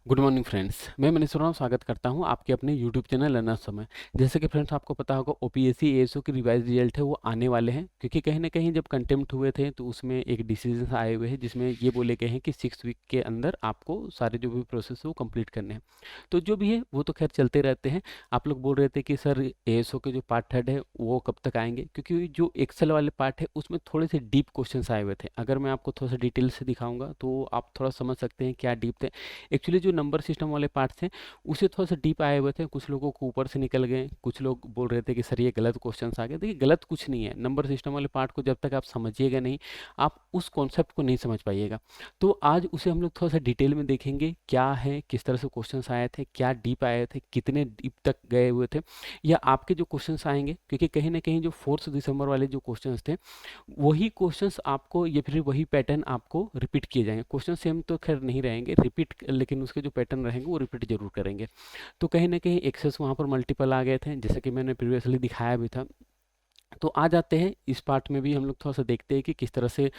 Good morning friends, मैं मनीष राव स्वागत करता हूं आपके अपने यूट्यूब चैनल लर्नर समय। जैसे कि फ्रेंड्स आपको पता होगा ओपीएससी एएसओ की रिवाइज रिजल्ट है वो आने वाले हैं, क्योंकि कहीं ना कहीं जब कंटेम्प्ट हुए थे तो उसमें एक डिसीजन आए हुए हैं जिसमें ये बोले गए हैं कि 6 वीक के अंदर आपको सारे जो भी प्रोसेस है वो कंप्लीट करने हैं। तो जो भी है वो तो खैर चलते रहते हैं। आप लोग बोल रहे थे कि सर एएसओ के जो पार्ट थर्ड है वो कब तक आएंगे, क्योंकि जो एक्सेल वाले पार्ट है उसमें थोड़े से डीप क्वेश्चंस आए हुए थे। अगर मैं आपको थोड़ा सा डिटेल से दिखाऊंगा तो आप थोड़ा समझ सकते हैं क्या डीप थे। एक्चुअली जो नंबर सिस्टम वाले पार्ट थे उसे थोड़ा सा डीप आए हुए थे, कुछ लोगों को ऊपर से निकल गए, कुछ लोग बोल रहे थे कि सर ये गलत क्वेश्चंस आ गए। देखिए गलत कुछ नहीं है, नंबर सिस्टम वाले पार्ट को जब तक आप समझिएगा नहीं आप उस कॉन्सेप्ट को नहीं समझ पाइएगा। तो आज उसे हम लोग थोड़ा सा डिटेल में देखेंगे क्या है, किस तरह से क्वेश्चंस आए थे, क्या डीप आए थे, कितने डीप तक गए हुए थे, या आपके जो क्वेश्चंस आएंगे, क्योंकि कहीं ना कहीं जो 4 दिसंबर वाले जो क्वेश्चंस थे वही क्वेश्चंस आपको या फिर वही पैटर्न आपको रिपीट किए जाएंगे। क्वेश्चन सेम तो खैर नहीं रहेंगे रिपीट, लेकिन उसके जो पैटर्न रहेंगे वो रिपीट जरूर करेंगे। तो कहीं ना कहीं एक्सेस वहाँ पर मल्टीपल आ गए थे, जैसे कि मैंने प्रीवियसली दिखाया भी था। तो आ जाते हैं इस पार्ट में भी हम लोग थोड़ा सा देखते हैं कि किस तरह से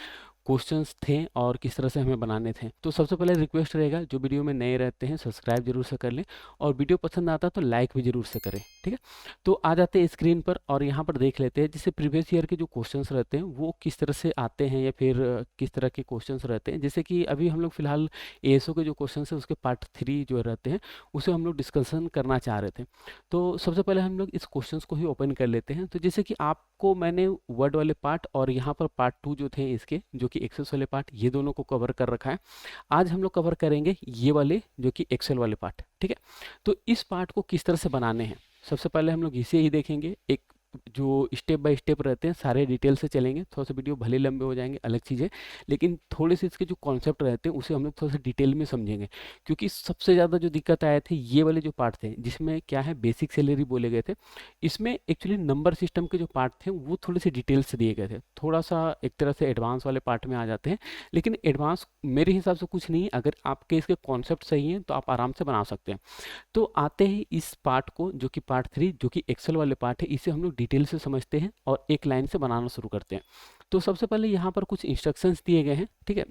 क्वेश्चंस थे और किस तरह से हमें बनाने थे। तो सबसे पहले रिक्वेस्ट रहेगा जो वीडियो में नए रहते हैं सब्सक्राइब जरूर से कर लें, और वीडियो पसंद आता है तो लाइक भी जरूर से करें, ठीक है। तो आ जाते हैं स्क्रीन पर और यहाँ पर देख लेते हैं जैसे प्रीवियस ईयर के जो क्वेश्चंस रहते हैं वो किस तरह से आते हैं या फिर किस तरह के क्वेश्चंस रहते हैं। जैसे कि अभी हम लोग फिलहाल एएसओ के जो क्वेश्चन है उसके पार्ट 3 जो रहते हैं उसे हम लोग डिस्कशन करना चाह रहे थे। तो सबसे पहले हम लोग इस क्वेश्चन को ही ओपन कर लेते हैं। तो जैसे कि आपको मैंने वर्ड वाले पार्ट और यहाँ पर पार्ट 2 जो थे इसके जो कि एक्सेस वाले पार्ट, ये दोनों को कवर कर रखा है। आज हम लोग कवर करेंगे ये वाले जो कि एक्सेल वाले पार्ट, ठीक है। तो इस पार्ट को किस तरह से बनाने हैं सबसे पहले हम लोग इसे ही देखेंगे। एक जो स्टेप बाय स्टेप रहते हैं सारे डिटेल से चलेंगे, थोड़ा सा वीडियो भले लंबे हो जाएंगे अलग चीज़ है, लेकिन थोड़े से इसके जो कॉन्सेप्ट रहते हैं उसे हम लोग थोड़ा सा डिटेल में समझेंगे। क्योंकि सबसे ज़्यादा जो दिक्कत आए थे ये वाले जो पार्ट थे जिसमें क्या है बेसिक सैलरी बोले गए थे, इसमें एक्चुअली नंबर सिस्टम के जो पार्ट थे वो थोड़े से डिटेल से दिए गए थे, थोड़ा सा एक तरह से एडवांस वाले पार्ट में आ जाते हैं। लेकिन एडवांस मेरे हिसाब से कुछ नहीं है, अगर आपके इसके कॉन्सेप्ट सही हैं तो आप आराम से बना सकते हैं। तो आते हैं इस पार्ट को जो कि पार्ट 3 जो कि एक्सेल वाले पार्ट है, इसे हम लोग डिटेल से समझते हैं और एक लाइन से बनाना शुरू करते हैं। तो सबसे पहले यहाँ पर कुछ इंस्ट्रक्शंस दिए गए हैं, ठीक है,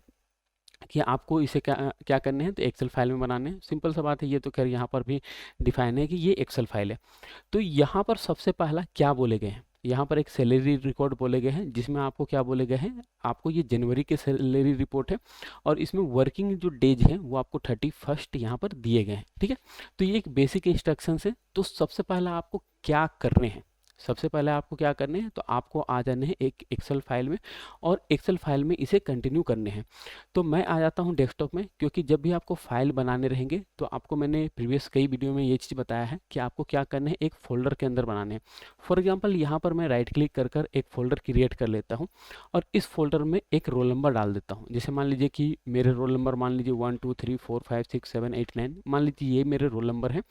कि आपको इसे क्या क्या करने हैं। तो एक्सेल फाइल में बनाने हैं, सिंपल सा बात है। ये तो खैर यहाँ पर भी डिफाइन है कि ये एक्सेल फाइल है। तो यहाँ पर सबसे पहला क्या बोले गए हैं, यहाँ पर एक सैलरी रिकॉर्ड बोले गए हैं जिसमें आपको क्या बोले गए हैं, आपको ये जनवरी के सैलरी रिपोर्ट है और इसमें वर्किंग जो डेज हैं वो आपको 31 यहाँ पर दिए गए हैं, ठीक है। तो ये एक बेसिक इंस्ट्रक्शन है। तो सबसे पहला आपको क्या करने हैं, सबसे पहले आपको क्या करने हैं, तो आपको आ जाने हैं एक एक्सेल फाइल में और एक्सेल फाइल में इसे कंटिन्यू करने हैं। तो मैं आ जाता हूँ डेस्कटॉप में, क्योंकि जब भी आपको फाइल बनाने रहेंगे तो आपको मैंने प्रीवियस कई वीडियो में ये चीज़ बताया है कि आपको क्या करना है, एक फोल्डर के अंदर बनाने हैं। फॉर एग्जांपल यहाँ पर मैं राइट क्लिक कर कर एक फोल्डर क्रिएट कर लेता हूँ और इस फोल्डर में एक रोल नंबर डाल देता हूँ। जैसे मान लीजिए कि मेरे रोल नंबर मान लीजिए 1 2 3 4 5 6 7 8 9, मान लीजिए ये मेरे रोल नंबर है।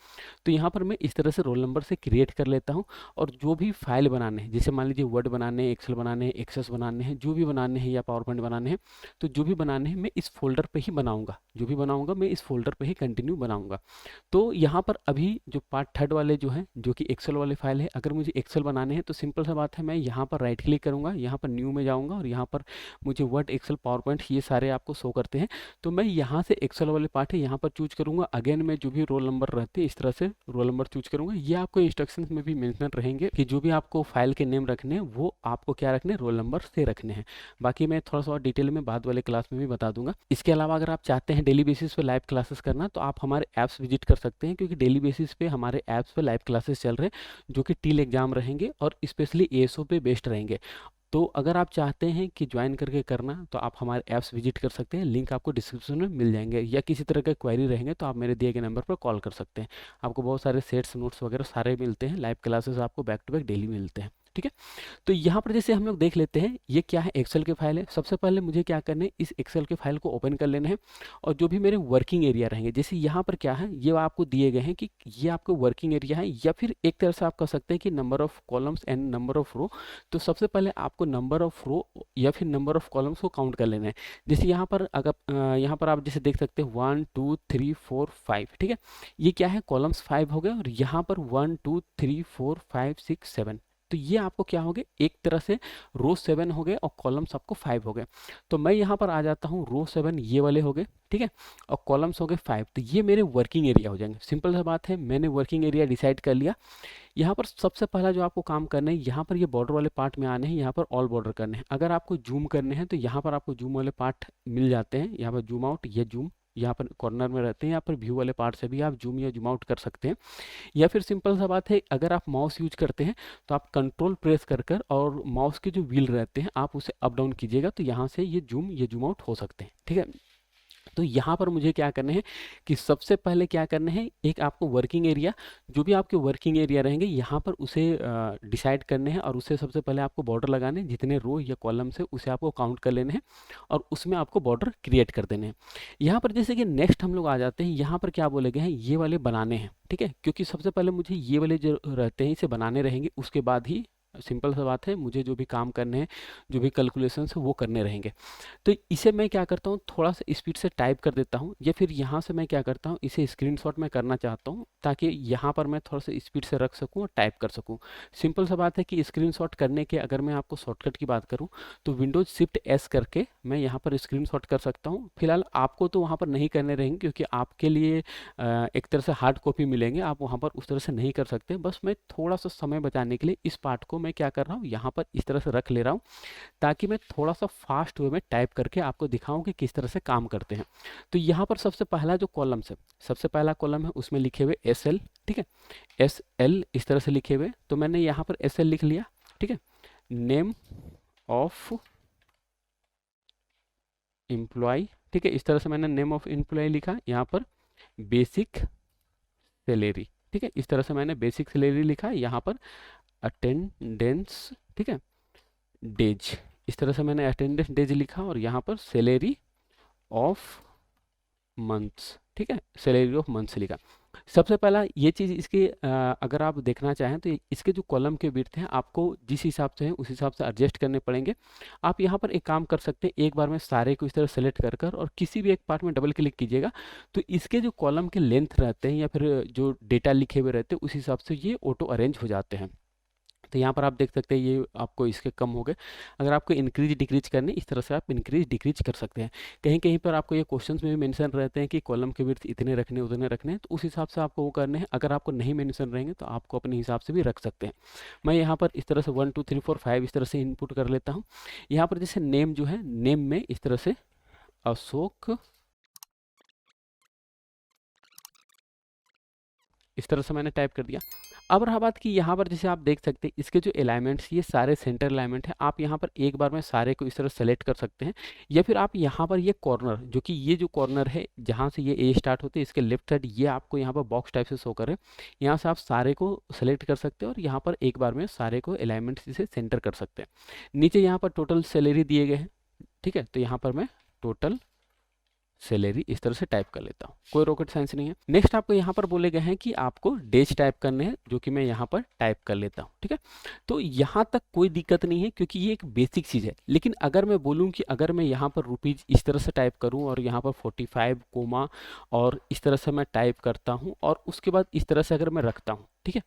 तो यहाँ पर मैं इस तरह से रोल नंबर से क्रिएट कर लेता हूँ और जो भी फाइल बनाने हैं, जैसे मान लीजिए वर्ड बनाने हैं, एक्सेल बनाने हैं, एक्सेस बनाने हैं, जो भी बनाने हैं या पावर पॉइंट बनाने हैं, तो जो भी बनाने हैं मैं इस फोल्डर पे ही बनाऊंगा, जो भी बनाऊंगा मैं इस फोल्डर पे ही कंटिन्यू बनाऊंगा। तो यहाँ पर अभी जो पार्ट थर्ड वाले जो है जो कि एक्सेल वाले फाइल है, अगर मुझे एक्सेल बनाने हैं तो सिंपल सा बात है, मैं यहाँ पर राइट क्लिक करूंगा, यहाँ पर न्यू में जाऊँगा और यहाँ पर मुझे वर्ड एक्सेल पावर पॉइंट ये सारे आपको शो करते हैं। तो मैं यहाँ से एक्सेल वाले पार्ट है यहाँ पर चूज करूंगा। अगेन मैं जो भी रोल नंबर रहते हैं इस तरह से रोल नंबर चूज करूंगा। ये आपको इंस्ट्रक्शन में भी मेंशन रहेंगे कि जो भी आपको फाइल के नेम रखने हैं वो आपको क्या रखने हैं, रोल नंबर से रखने हैं। बाकी मैं थोड़ा सा और डिटेल में बाद वाले क्लास में भी बता दूंगा। इसके अलावा अगर आप चाहते हैं डेली बेसिस पे लाइव क्लासेस करना तो आप हमारे ऐप्स विजिट कर सकते हैं, क्योंकि डेली बेसिस पे हमारे ऐप्स पे लाइव क्लासेस चल रहे हैं जो कि टील एग्जाम रहेंगे और स्पेशली एएसओ पे बेस्ड रहेंगे। तो अगर आप चाहते हैं कि ज्वाइन करके करना तो आप हमारे ऐप्स विजिट कर सकते हैं, लिंक आपको डिस्क्रिप्शन में मिल जाएंगे, या किसी तरह का क्वेरी रहेंगे तो आप मेरे दिए गए नंबर पर कॉल कर सकते हैं। आपको बहुत सारे सेट्स नोट्स वगैरह सारे मिलते हैं, लाइव क्लासेस आपको बैक टू बैक डेली मिलते हैं, ठीक है। तो यहाँ पर जैसे हम लोग देख लेते हैं ये क्या है, एक्सेल के फाइल है। सबसे पहले मुझे क्या करना है, इस एक्सेल के फाइल को ओपन कर लेना है और जो भी मेरे वर्किंग एरिया रहेंगे, जैसे यहाँ पर क्या है ये आपको दिए गए हैं कि ये आपको वर्किंग एरिया है, या फिर एक तरह से आप कह सकते हैं कि number of columns and number of row. तो सबसे पहले आपको नंबर ऑफ रो या फिर नंबर ऑफ कॉलम्स को काउंट कर लेना है। जैसे यहाँ पर अगर यहाँ पर आप जैसे देख सकते हैं 1 2 3 4 5, ठीक है। ये क्या है, कॉलम्स 5 हो गए और यहाँ पर 1 2 3 4 5 6 7 तो ये आपको क्या हो गए, एक तरह से रो 7 हो गए और कॉलम्स आपको 5 हो गए। तो मैं यहाँ पर आ जाता हूँ, रो 7 ये वाले हो गए, ठीक है, और कॉलम्स हो गए 5। तो ये मेरे वर्किंग एरिया हो जाएंगे। सिंपल सा बात है, मैंने वर्किंग एरिया डिसाइड कर लिया। यहाँ पर सबसे पहला जो आपको काम करना है, यहाँ पर ये बॉर्डर वाले पार्ट में आने हैं, यहाँ पर ऑल बॉर्डर करने हैं। अगर आपको जूम करने हैं तो यहाँ पर आपको जूम वाले पार्ट मिल जाते हैं, यहाँ पर जूम आउट, ये जूम यहाँ पर कॉर्नर में रहते हैं। यहाँ पर व्यू वाले पार्ट से भी आप जूम या जूम आउट कर सकते हैं। या फिर सिंपल सा बात है, अगर आप माउस यूज करते हैं तो आप कंट्रोल प्रेस कर कर और माउस के जो व्हील रहते हैं आप उसे अप डाउन कीजिएगा, तो यहाँ से ये जूम आउट हो सकते हैं, ठीक है। तो यहाँ पर मुझे क्या करना है कि सबसे पहले क्या करना है, एक आपको वर्किंग एरिया, जो भी आपके वर्किंग एरिया रहेंगे यहाँ पर उसे डिसाइड करने हैं, और उससे सबसे पहले आपको बॉर्डर लगाने हैं। जितने रो या कॉलम से उसे आपको काउंट कर लेने हैं और उसमें आपको बॉर्डर क्रिएट कर देने हैं। यहाँ पर जैसे कि नेक्स्ट हम लोग आ जाते हैं, यहाँ पर क्या बोले गए हैं, ये वाले बनाने हैं, ठीक है, क्योंकि सबसे पहले मुझे ये वाले जो रहते हैं इसे बनाने रहेंगे, उसके बाद ही सिंपल सा बात है मुझे जो भी काम करने हैं, जो भी कैलकुलेशंस है वो करने रहेंगे। तो इसे मैं क्या करता हूँ, थोड़ा सा स्पीड से टाइप कर देता हूँ, या फिर यहाँ से मैं क्या करता हूँ, इसे स्क्रीनशॉट में करना चाहता हूँ ताकि यहाँ पर मैं थोड़ा सा स्पीड से रख सकूँ और टाइप कर सकूँ। सिंपल सा बात है कि स्क्रीनशॉट करने के अगर मैं आपको शॉर्टकट की बात करूँ तो विंडोज शिफ्ट एस करके मैं यहाँ पर स्क्रीनशॉट कर सकता हूँ। फिलहाल आपको तो वहाँ पर नहीं करने रहेंगे, क्योंकि आपके लिए एक तरह से हार्ड कॉपी मिलेंगे, आप वहाँ पर उस तरह से नहीं कर सकते। बस मैं थोड़ा सा समय बचाने के लिए इस पार्ट को मैं क्या कर रहा हूँ, यहाँ पर इस तरह से रख ले रहा हूँ, ताकि मैं थोड़ा सा फास्ट वे में टाइप करके आपको दिखाऊं कि किस तरह से काम करते हैं। तो यहाँ पर सबसे पहला जो कॉलम है, सबसे पहला कॉलम है उसमें लिखे हुए एस एल, ठीक है, एस एल इस तरह से लिखे हुए, तो मैंने यहाँ पर एस एल लिख लिया, ठीक है। नेम ऑफ एम्प्लॉय, ठीक है, इस तरह से मैंने नेम ऑफ एम्प्लॉय लिखा। यहाँ पर बेसिक सैलरी, ठीक है, इस तरह से मैंने बेसिक सैलरी लिखा। यहाँ पर अटेंडेंस, ठीक है, डेज, इस तरह से मैंने अटेंडेंस डेज लिखा, और यहाँ पर सैलरी ऑफ मंथ्स, ठीक है, सैलरी ऑफ मंथ्स लिखा। सबसे पहला ये चीज़ इसके अगर आप देखना चाहें तो इसके जो कॉलम के विड्थ हैं आपको जिस हिसाब से है उस हिसाब से एडजस्ट करने पड़ेंगे। आप यहाँ पर एक काम कर सकते हैं, एक बार में सारे को इस तरह सेलेक्ट कर कर और किसी भी एक पार्ट में डबल क्लिक कीजिएगा, तो इसके जो कॉलम के लेंथ रहते हैं या फिर जो डेटा लिखे हुए रहते हैं उस हिसाब से ये ऑटो अरेंज हो जाते हैं। तो यहाँ पर आप देख सकते हैं ये आपको इसके कम हो गए। अगर आपको इंक्रीज डिक्रीज करने, इस तरह से आप इंक्रीज डिक्रीज कर सकते हैं। कहीं कहीं पर आपको ये क्वेश्चंस में भी मेंशन रहते हैं कि कॉलम के विड्थ इतने रखने उतने रखने हैं, तो उस हिसाब से आपको वो करने हैं। अगर आपको नहीं मेंशन रहेंगे तो आपको अपने हिसाब से भी रख सकते हैं। मैं यहाँ पर इस तरह से 1 2 3 4 5 इस तरह से इनपुट कर लेता हूँ। यहाँ पर जैसे नेम जो है, नेम में इस तरह से अशोक, इस तरह से मैंने टाइप कर दिया। अब रहा बात कि यहाँ पर जैसे आप देख सकते हैं इसके जो अलाइनमेंट्स, ये सारे सेंटर अलाइनमेंट है। आप यहाँ पर एक बार में सारे को इस तरह सेलेक्ट कर सकते हैं, या फिर आप यहाँ पर ये कॉर्नर, जो कि ये जो कॉर्नर है जहाँ से ये ए स्टार्ट होते हैं, इसके लेफ्ट साइड ये आपको यहाँ पर बॉक्स टाइप से शो कर रहे हैं। यहाँ से आप सारे को सेलेक्ट कर सकते हैं और यहाँ पर एक बार में सारे को अलाइनमेंट से सेंटर कर सकते हैं। नीचे यहाँ पर टोटल सैलरी दिए गए हैं, ठीक है, तो यहाँ पर मैं टोटल सैलरी इस तरह से टाइप कर लेता हूँ, कोई रॉकेट साइंस नहीं है। नेक्स्ट आपको यहाँ पर बोले गए हैं कि आपको डेज टाइप करने हैं, जो कि मैं यहाँ पर टाइप कर लेता हूँ, ठीक है। तो यहाँ तक कोई दिक्कत नहीं है क्योंकि ये एक बेसिक चीज़ है। लेकिन अगर मैं बोलूँ कि अगर मैं यहाँ पर रुपीज़ इस तरह से टाइप करूँ और यहाँ पर 45 कोमा और इस तरह से मैं टाइप करता हूँ और उसके बाद इस तरह से अगर मैं रखता हूँ, ठीक है,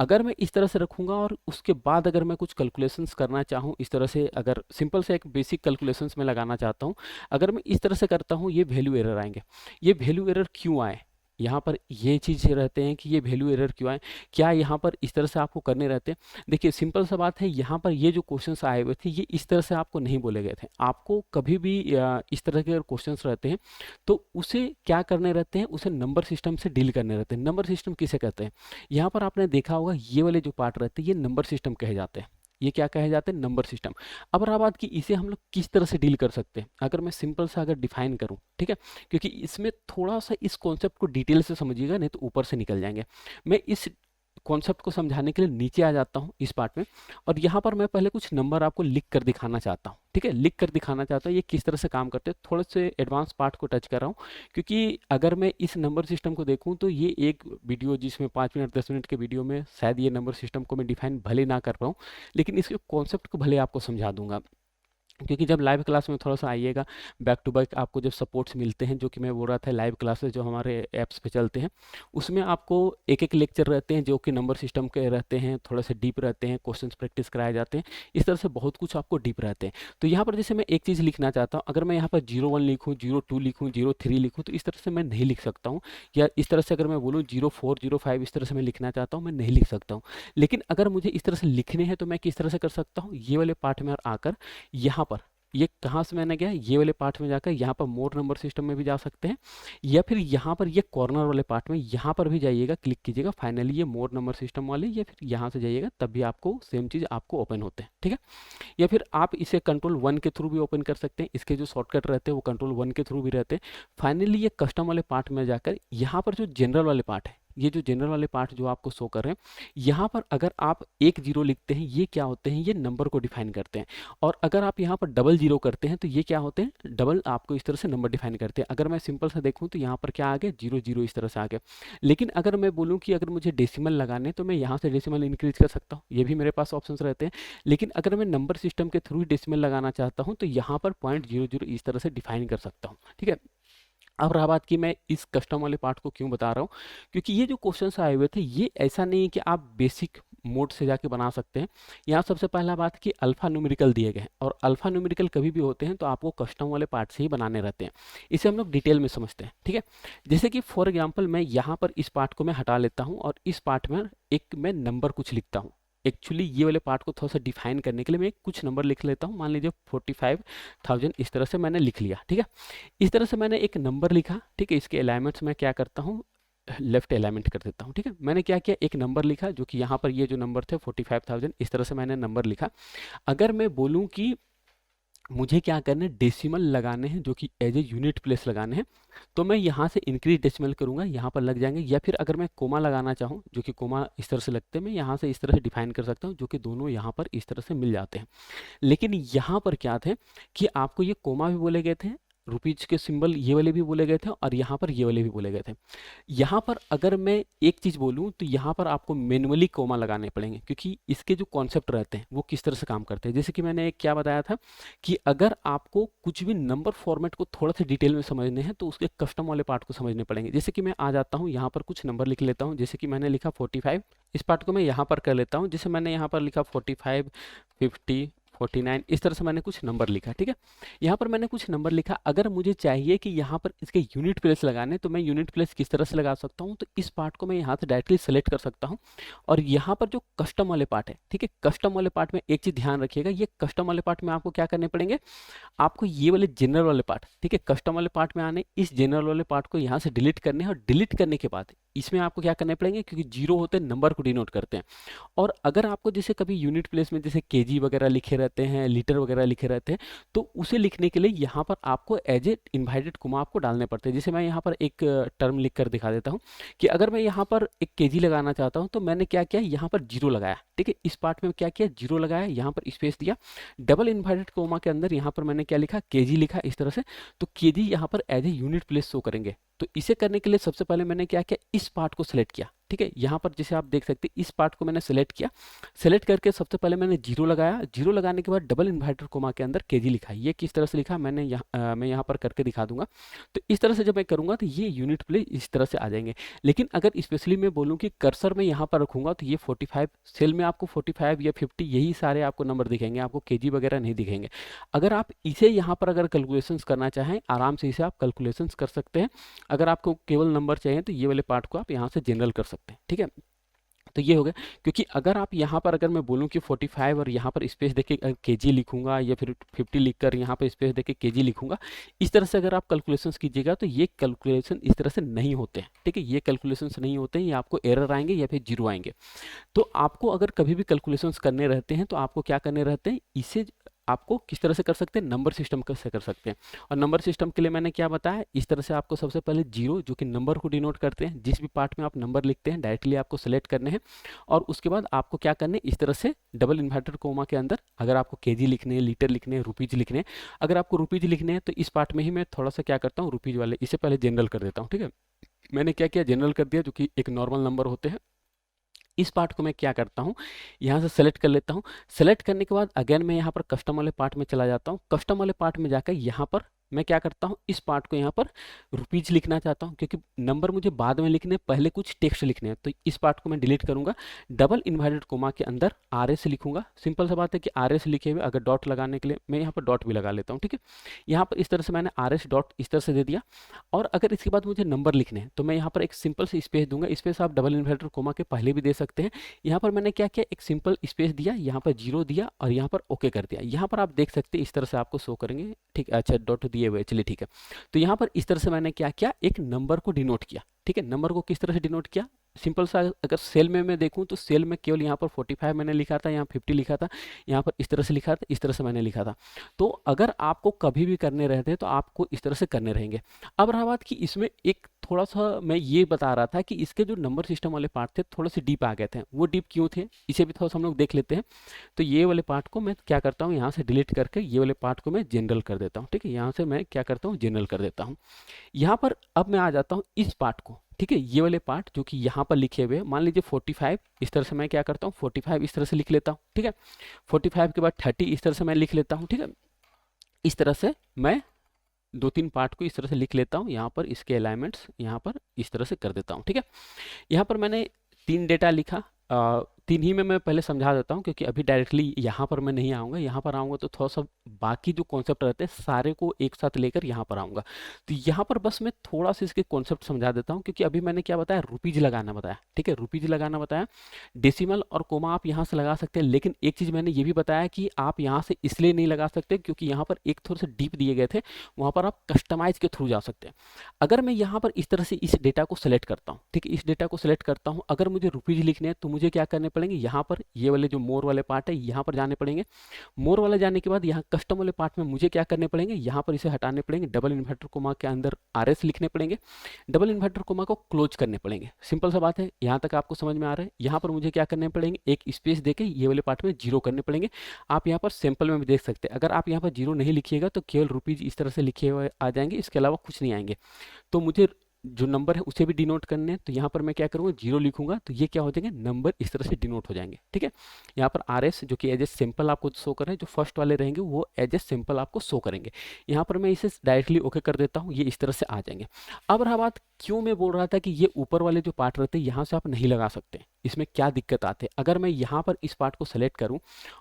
अगर मैं इस तरह से रखूँगा और उसके बाद अगर मैं कुछ कैलकुलेशंस करना चाहूँ इस तरह से, अगर सिंपल से एक बेसिक कैलकुलेशंस में लगाना चाहता हूँ, अगर मैं इस तरह से करता हूँ, ये वैल्यू एरर आएंगे। ये वैल्यू एरर क्यों आए, यहाँ पर ये चीज़ रहते हैं कि ये वैल्यू एरर क्यों आए, क्या यहाँ पर इस तरह से आपको करने रहते हैं। देखिए सिंपल सा बात है, यहाँ पर ये जो क्वेश्चंस आए हुए थे ये इस तरह से आपको नहीं बोले गए थे। आपको कभी भी इस तरह के क्वेश्चंस रहते हैं तो उसे क्या करने रहते हैं, उसे नंबर सिस्टम से डील करने रहते हैं। नंबर सिस्टम किसे कहते हैं, यहाँ पर आपने देखा होगा ये वाले जो पार्ट रहते हैं ये नंबर सिस्टम कहे जाते हैं। ये क्या कहे जाते हैं, नंबर सिस्टम। अब रहा बात कि इसे हम लोग किस तरह से डील कर सकते हैं, अगर मैं सिंपल सा अगर डिफाइन करूं, ठीक है, क्योंकि इसमें थोड़ा सा इस कॉन्सेप्ट को डिटेल से समझिएगा, नहीं तो ऊपर से निकल जाएंगे। मैं इस कॉन्सेप्ट को समझाने के लिए नीचे आ जाता हूँ इस पार्ट में, और यहाँ पर मैं पहले कुछ नंबर आपको लिख कर दिखाना चाहता हूँ, ठीक है, लिख कर दिखाना चाहता हूँ ये किस तरह से काम करते हैं। थोड़े से एडवांस पार्ट को टच कर रहा हूँ, क्योंकि अगर मैं इस नंबर सिस्टम को देखूँ तो ये एक वीडियो जिसमें 5 मिनट 10 मिनट के वीडियो में शायद ये नंबर सिस्टम को मैं डिफाइन भले ना कर पाऊँ, लेकिन इसके कॉन्सेप्ट को भले आपको समझा दूंगा। क्योंकि जब लाइव क्लास में थोड़ा-सा आइएगा, बैक टू बैक आपको जब सपोर्ट्स मिलते हैं, जो कि मैं बोल रहा था लाइव क्लासेस जो हमारे ऐप्स पे चलते हैं, उसमें आपको एक-एक लेक्चर रहते हैं जो कि नंबर सिस्टम के रहते हैं, थोड़े से डीप रहते हैं, क्वेश्चंस प्रैक्टिस कराए जाते हैं। इस तरह से बहुत कुछ आपको डीप रहते हैं। तो यहाँ पर जैसे मैं एक चीज़ लिखना चाहता हूँ, अगर मैं यहाँ पर 01 लिखूँ, 02 लिखूँ, 03 लिखूँ, तो इस तरह से मैं नहीं लिख सकता हूँ। या इस तरह से अगर मैं बोलूँ 04, 05 इस तरह से मैं लिखना चाहता हूँ, मैं नहीं लिख सकता हूँ। लेकिन अगर मुझे इस तरह से लिखने हैं तो मैं किस तरह से कर सकता हूँ? ये वाले पार्ट में आकर यहाँ पर ये कहाँ से मैंने गया, ये वाले पार्ट में जाकर यहाँ पर मोर नंबर सिस्टम में भी जा सकते हैं, या फिर यहाँ पर ये कॉर्नर वाले पार्ट में यहाँ पर भी जाइएगा, क्लिक कीजिएगा, फाइनली ये मोर नंबर सिस्टम वाले, या फिर यहाँ से जाइएगा तब भी आपको सेम चीज़ आपको ओपन होते हैं, ठीक है। या फिर आप इसे कंट्रोल 1 के थ्रू भी ओपन कर सकते हैं, इसके जो शॉर्टकट रहते हैं वो कंट्रोल 1 के थ्रू भी रहते हैं। फाइनली ये कस्टम वाले पार्ट में जाकर यहाँ पर जो जनरल वाले पार्ट है, ये जो जनरल वाले पार्ट जो आपको शो कर रहे हैं, यहाँ पर अगर आप 1 0 लिखते हैं, ये क्या होते हैं, ये नंबर को डिफाइन करते हैं। और अगर आप यहाँ पर 00 करते हैं तो ये क्या होते हैं, डबल आपको इस तरह से नंबर डिफाइन करते हैं। अगर मैं सिंपल सा देखूँ तो यहाँ पर क्या आ गया, 00 इस तरह से आ गया। लेकिन अगर मैं बोलूँ कि अगर मुझे डेसिमल लगाने तो मैं यहाँ से डेसिमल इंक्रीज कर सकता हूँ, ये भी मेरे पास ऑप्शंस रहते हैं। लेकिन अगर मैं नंबर सिस्टम के थ्रू डेसिमल लगाना चाहता हूँ तो यहाँ पर 0.00 इस तरह से डिफाइन कर सकता हूँ, ठीक है। अब रहा बात कि मैं इस कस्टम वाले पार्ट को क्यों बता रहा हूँ, क्योंकि ये जो क्वेश्चंस आए हुए थे ये ऐसा नहीं है कि आप बेसिक मोड से जाके बना सकते हैं। यहाँ सबसे पहला बात कि अल्फा न्यूमेरिकल दिए गए हैं, और अल्फा न्यूमेरिकल कभी भी होते हैं तो आपको कस्टम वाले पार्ट से ही बनाने रहते हैं। इसे हम लोग डिटेल में समझते हैं, ठीक है। जैसे कि फॉर एग्जाम्पल मैं यहाँ पर इस पार्ट को मैं हटा लेता हूँ और इस पार्ट में एक मैं नंबर कुछ लिखता हूँ। एक्चुअली ये वाले पार्ट को थोड़ा सा डिफाइन करने के लिए मैं कुछ नंबर लिख लेता हूँ, मान लीजिए 45,000 इस तरह से मैंने लिख लिया, ठीक है। इस तरह से मैंने एक नंबर लिखा, ठीक है। इसके अलाइनमेंट्स मैं क्या करता हूँ, लेफ्ट अलाइनमेंट कर देता हूँ, ठीक है। मैंने क्या किया, एक नंबर लिखा जो कि यहाँ पर ये जो नंबर थे 45,000 इस तरह से मैंने नंबर लिखा। अगर मैं बोलूँ कि मुझे क्या करना है, डेसिमल लगाने हैं जो कि एज ए यूनिट प्लेस लगाने हैं, तो मैं यहाँ से इंक्रीज डेसिमल करूँगा, यहाँ पर लग जाएंगे। या फिर अगर मैं कोमा लगाना चाहूँ, जो कि कोमा इस तरह से लगते हैं, मैं यहाँ से इस तरह से डिफाइन कर सकता हूँ, जो कि दोनों यहाँ पर इस तरह से मिल जाते हैं। लेकिन यहाँ पर क्या थे कि आपको ये कोमा भी बोले गए थे, रुपीज के सिंबल ये वाले भी बोले गए थे, और यहाँ पर ये वाले भी बोले गए थे। यहाँ पर अगर मैं एक चीज़ बोलूँ तो यहाँ पर आपको मैनुअली कोमा लगाने पड़ेंगे, क्योंकि इसके जो कॉन्सेप्ट रहते हैं वो किस तरह से काम करते हैं। जैसे कि मैंने क्या बताया था कि अगर आपको कुछ भी नंबर फॉर्मेट को थोड़ा सा डिटेल में समझने हैं तो उसके कस्टम वाले पार्ट को समझने पड़ेंगे। जैसे कि मैं आ जाता हूँ यहाँ पर कुछ नंबर लिख लेता हूँ, जैसे कि मैंने लिखा 45, इस पार्ट को मैं यहाँ पर कर लेता हूँ। जैसे मैंने यहाँ पर लिखा 45, 50, 49 इस तरह से मैंने कुछ नंबर लिखा, ठीक है। यहाँ पर मैंने कुछ नंबर लिखा। अगर मुझे चाहिए कि यहाँ पर इसके यूनिट प्लेस लगाने, तो मैं यूनिट प्लेस किस तरह से लगा सकता हूँ, तो इस पार्ट को मैं यहाँ से डायरेक्टली सेलेक्ट कर सकता हूँ। और यहाँ पर जो कस्टम वाले पार्ट है, ठीक है, कस्टम वाले पार्ट में एक चीज़ ध्यान रखिएगा, ये कस्टम वाले पार्ट में आपको क्या करने पड़ेंगे, आपको ये वाले जनरल वाले पार्ट, ठीक है, कस्टम वाले पार्ट में आने, इस जनरल वाले पार्ट को यहाँ से डिलीट करने हैं। और डिलीट करने के बाद इसमें आपको क्या करने पड़ेंगे, क्योंकि जीरो होते हैं नंबर को डिनोट करते हैं। और अगर आपको जैसे कभी यूनिट प्लेस में जैसे केजी वगैरह लिखे रहते हैं, लीटर वगैरह लिखे रहते हैं, तो उसे लिखने के लिए यहाँ पर आपको एज ए इन्वाइटेड कोमा आपको डालने पड़ते हैं। जैसे मैं यहाँ पर एक टर्म लिख कर दिखा देता हूँ कि अगर मैं यहाँ पर एक केजी लगाना चाहता हूँ तो मैंने क्या किया, यहाँ पर जीरो लगाया, ठीक है। इस पार्ट में क्या किया, जीरो लगाया, यहाँ पर स्पेस दिया, डबल इन्वाइटेड कोमा के अंदर यहाँ पर मैंने क्या लिखा, केजी लिखा इस तरह से। तो केजी यहाँ पर as a unit place show करेंगे। तो इसे करने के लिए सबसे पहले मैंने क्या किया, इस पार्ट को सिलेक्ट किया, ठीक है। यहाँ पर जैसे आप देख सकते हैं इस पार्ट को मैंने सेलेक्ट किया, सेलेक्ट करके सबसे पहले मैंने जीरो लगाया, जीरो लगाने के बाद डबल इन्वर्टेड कोमा के अंदर केजी लिखा। ये किस तरह से लिखा मैंने मैं यहाँ पर करके दिखा दूंगा। तो इस तरह से जब मैं करूँगा तो ये यूनिट प्लेस इस तरह से आ जाएंगे। लेकिन अगर स्पेशली मैं बोलूँ कि कर्सर में यहाँ पर रखूँगा तो ये 45 सेल में आपको 45 या 50 यही सारे आपको नंबर दिखेंगे, आपको केजी वगैरह नहीं दिखेंगे। अगर आप इसे यहाँ पर अगर कैलकुलेशंस करना चाहें, आराम से इसे आप कैलकुलेशंस कर सकते हैं। अगर आपको केवल नंबर चाहिए तो ये वाले पार्ट को आप यहाँ से जनरल कर सकते हैं, ठीक है। तो ये हो गया, क्योंकि अगर आप यहाँ पर अगर मैं बोलूँ कि 45 और यहाँ पर स्पेस देके केजी लिखूंगा, या फिर 50 लिखकर यहाँ पर स्पेस देके केजी लिखूंगा, इस तरह से अगर आप कैलकुलेशंस कीजिएगा तो ये कैलकुलेशन इस तरह से नहीं होते हैं, ठीक है। ये कैलकुलेशंस नहीं होते हैं, ये आपको एरर आएंगे या फिर जीरो आएंगे। तो आपको अगर कभी भी कैलकुलेशंस करने रहते हैं तो आपको क्या करने रहते हैं, इसे आपको किस तरह से कर सकते हैं, नंबर सिस्टम से कर सकते हैं। और नंबर सिस्टम के लिए मैंने क्या बताया, इस तरह से आपको सबसे पहले जीरो जो कि नंबर को डिनोट करते हैं, जिस भी पार्ट में आप नंबर लिखते हैं डायरेक्टली आपको सेलेक्ट करने हैं। और उसके बाद आपको क्या करने, इस तरह से डबल इन्वर्टेड कोमा के अंदर अगर आपको केजी लिखने हैं, लीटर लिखने हैं, रुपीज लिखने हैं, अगर आपको रुपीज लिखने हैं तो इस पार्ट में ही मैं थोड़ा सा क्या करता हूँ, रुपीज वाले इसे पहले जनरल कर देता हूँ, ठीक है। मैंने क्या किया, जनरल कर दिया, जो कि एक नॉर्मल नंबर होते हैं। इस पार्ट को मैं क्या करता हूँ, यहाँ से सेलेक्ट कर लेता हूँ। सेलेक्ट करने के बाद अगेन मैं यहाँ पर कस्टम वाले पार्ट में चला जाता हूँ। कस्टम वाले पार्ट में जाकर यहाँ पर मैं क्या करता हूँ, इस पार्ट को यहाँ पर रुपीज लिखना चाहता हूँ, क्योंकि नंबर मुझे बाद में लिखने हैं, पहले कुछ टेक्स्ट लिखने हैं, तो इस पार्ट को मैं डिलीट करूंगा। डबल इन्वर्टेड कोमा के अंदर आर एस लिखूंगा। सिंपल सा बात है कि आर एस लिखे हुए अगर डॉट लगाने के लिए मैं यहाँ पर डॉट भी लगा लेता हूँ, ठीक है। यहाँ पर इस तरह से मैंने आर एस डॉट इस तरह से दे दिया। और अगर इसके बाद मुझे नंबर लिखने हैं तो मैं यहाँ पर एक सिंपल से स्पेस दूंगा। स्पेस आप डबल इन्वर्टेड कोमा के पहले भी दे सकते हैं। यहाँ पर मैंने क्या किया, एक सिंपल स्पेस दिया, यहाँ पर जीरो दिया और यहाँ पर ओके कर दिया। यहाँ पर आप देख सकते हैं इस तरह से आपको शो करेंगे, ठीक है। अच्छा, डॉट दिए हुए, चलिए ठीक है। तो यहाँ पर इस तरह से मैंने क्या किया, एक नंबर को डिनोट किया, ठीक है। नंबर को किस तरह से डिनोट किया, सिंपल सा अगर सेल में मैं देखूं तो सेल में केवल यहाँ पर 45 मैंने लिखा था, यहाँ 50 लिखा था, यहाँ पर इस तरह से लिखा था, इस तरह से मैंने लिखा था। तो अगर आपको कभी भी करने रहते हैं तो आपको इस तरह से करने रहेंगे। अब रहा बात कि इसमें एक थोड़ा सा मैं ये बता रहा था कि इसके जो नंबर सिस्टम वाले पार्ट थे थोड़े से डीप आ गए थे। वो डीप क्यों थे, इसे भी थोड़ा सा हम लोग देख लेते हैं। तो ये वाले पार्ट को मैं क्या करता हूँ, यहाँ से डिलीट करके ये वाले पार्ट को मैं जनरल कर देता हूँ, ठीक है। यहाँ से मैं क्या करता हूँ, जनरल कर देता हूँ। यहाँ पर अब मैं आ जाता हूँ इस पार्ट को, ठीक है। ये वाले पार्ट जो कि यहाँ पर लिखे हुए हैं, मान लीजिए 45, इस तरह से मैं क्या करता हूँ, 45 इस तरह से लिख लेता हूँ, ठीक है। 45 के बाद 30 इस तरह से मैं लिख लेता हूँ, ठीक है। इस तरह से मैं दो तीन पार्ट को इस तरह से लिख लेता हूँ। यहाँ पर इसके अलाइनमेंट्स यहाँ पर इस तरह से कर देता हूँ, ठीक है। यहाँ पर मैंने तीन डेटा लिखा। तीन ही में मैं पहले समझा देता हूँ, क्योंकि अभी डायरेक्टली यहाँ पर मैं नहीं आऊँगा। यहाँ पर आऊँगा तो थोड़ा सा बाकी जो कॉन्सेप्ट रहते हैं सारे को एक साथ लेकर यहाँ पर आऊँगा। तो यहाँ पर बस मैं थोड़ा सा इसके कॉन्सेप्ट समझा देता हूँ, क्योंकि अभी मैंने क्या बताया, रुपीज लगाना बताया, ठीक है। रुपीज लगाना बताया, डेसिमल और कोमा आप यहाँ से लगा सकते हैं। लेकिन एक चीज़ मैंने ये भी बताया कि आप यहाँ से इसलिए नहीं लगा सकते क्योंकि यहाँ पर एक थोड़े से डीप दिए गए थे, वहाँ पर आप कस्टमाइज के थ्रू जा सकते हैं। अगर मैं यहाँ पर इस तरह से इस डेटा को सेलेक्ट करता हूँ, ठीक है, इस डेटा को सेलेक्ट करता हूँ, अगर मुझे रुपीज लिखने हैं तो मुझे क्या करने पड़ेंगे, यहाँ पर ये वाले जो मोर वाले पार्ट है यहाँ पर जाने पड़ेंगे। मोर वाले जाने के बाद यहाँ कस्टम वाले पार्ट में मुझे क्या करने पड़ेंगे, यहाँ पर इसे हटाने पड़ेंगे। डबल इन्वर्टर कोमा के अंदर आर एस लिखने पड़ेंगे। डबल इन्वर्टर कोमा को क्लोज करने पड़ेंगे। सिंपल सा बात है, यहाँ तक आपको समझ में आ रहा है। यहाँ पर मुझे क्या करने पड़ेंगे, एक स्पेस देके ये वाले पार्ट में जीरो करने पड़ेंगे। आप यहाँ पर सैंपल में भी देख सकते हैं, अगर आप यहाँ पर जीरो नहीं लिखिएगा तो केवल रुपीज इस तरह से लिखे हुए आ जाएंगे, इसके अलावा कुछ नहीं आएंगे। तो मुझे जो नंबर है उसे भी डिनोट करने हैं, तो यहाँ पर मैं क्या करूँगा, जीरो लिखूंगा, तो ये क्या हो जाएंगे, नंबर इस तरह से डिनोट हो जाएंगे, ठीक है। यहाँ पर आर एस जो कि एज ए सिंपल आपको शो कर रहे हैं, जो फर्स्ट वाले रहेंगे वो एज ए सिंपल आपको शो करेंगे। यहाँ पर मैं इसे डायरेक्टली ओके कर देता हूँ, ये इस तरह से आ जाएंगे। अब रहा बात, क्यों मैं बोल रहा था कि ये ऊपर वाले जो पार्ट रहते हैं यहाँ से आप नहीं लगा सकते, इसमें क्या दिक्कत आते हैं। अगर मैं यहाँ पर इस पार्ट को सेलेक्ट करूँ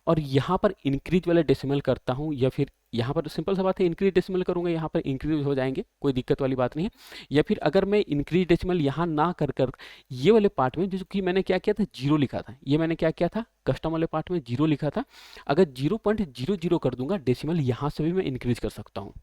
और यहाँ पर इंक्रीज वाले डेसिमल करता हूँ, या फिर यहाँ पर सिंपल सा बात है इंक्रीज डेसिमल करूंगा, यहाँ पर इंक्रीज हो जाएंगे, कोई दिक्कत वाली बात नहीं है। या फिर अगर मैं इंक्रीज डेसिमल यहाँ ना कर कर ये वाले पार्ट में जो कि मैंने क्या किया था, जीरो लिखा था, ये मैंने क्या किया था, कस्टम वाले पार्ट में जीरो लिखा था, अगर 0.00 कर दूंगा डेसिमल, यहाँ से भी मैं इंक्रीज कर सकता हूँ।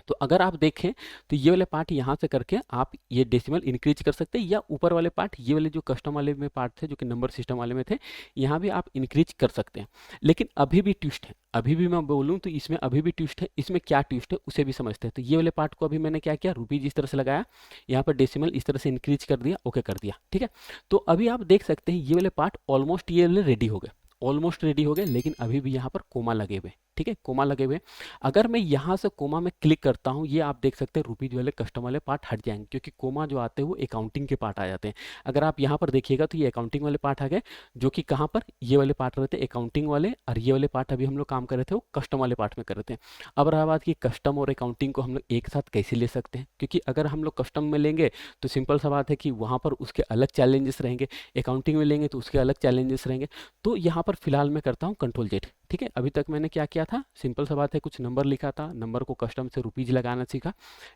तो अगर आप देखें तो ये वाले पार्ट यहाँ से करके आप ये डेसिमल इंक्रीज कर सकते हैं, या ऊपर वाले पार्ट ये वाले जो कस्टम वाले में पार्ट थे जो कि नंबर सिस्टम वाले में थे, यहाँ भी आप इंक्रीज कर सकते हैं। लेकिन अभी भी ट्विस्ट है, अभी भी मैं बोलूँ तो इसमें अभी भी ट्विस्ट है। इसमें क्या ट्विस्ट है उसे भी समझते हैं। तो ये वाले पार्ट को अभी मैंने क्या किया, रुपीज इस तरह से लगाया, यहाँ पर डेसिमल इस तरह से इंक्रीज कर दिया, ओके कर दिया, ठीक है। तो अभी आप देख सकते हैं ये वाले पार्ट ऑलमोस्ट ये वाले रेडी हो गए, ऑलमोस्ट रेडी हो गए, लेकिन अभी भी यहाँ पर कोमा लगे हुए, ठीक है, कोमा लगे हुए। अगर मैं यहाँ से कोमा में क्लिक करता हूँ, ये आप देख सकते हैं रुपीज वाले कस्टम वाले पार्ट हट जाएंगे, क्योंकि कोमा जो आते हैं वो अकाउंटिंग के पार्ट आ जाते हैं। अगर आप यहाँ पर देखिएगा तो ये अकाउंटिंग वाले पार्ट आ गए, जो कि कहाँ पर ये वाले पार्ट रहते हैं अकाउंटिंग वाले, और ये वाले पार्ट अभी हम लोग काम कर रहे थे वो कस्टम वाले पार्ट में कर रहे थे। अब रहा बात कि कस्टम और अकाउंटिंग को हम लोग एक साथ कैसे ले सकते हैं, क्योंकि अगर हम लोग कस्टम में लेंगे तो सिंपल सा बात है कि वहाँ पर उसके अलग चैलेंजेस रहेंगे, अकाउंटिंग में लेंगे तो उसके अलग चैलेंजेस रहेंगे। तो यहाँ पर फिलहाल मैं करता हूँ कंट्रोल जेड, ठीक है। अभी तक मैंने क्या किया था, सिंपल सा बात है, कुछ नंबर लिखा था, नंबर को कस्टम से रुपीज लगाना सीखा,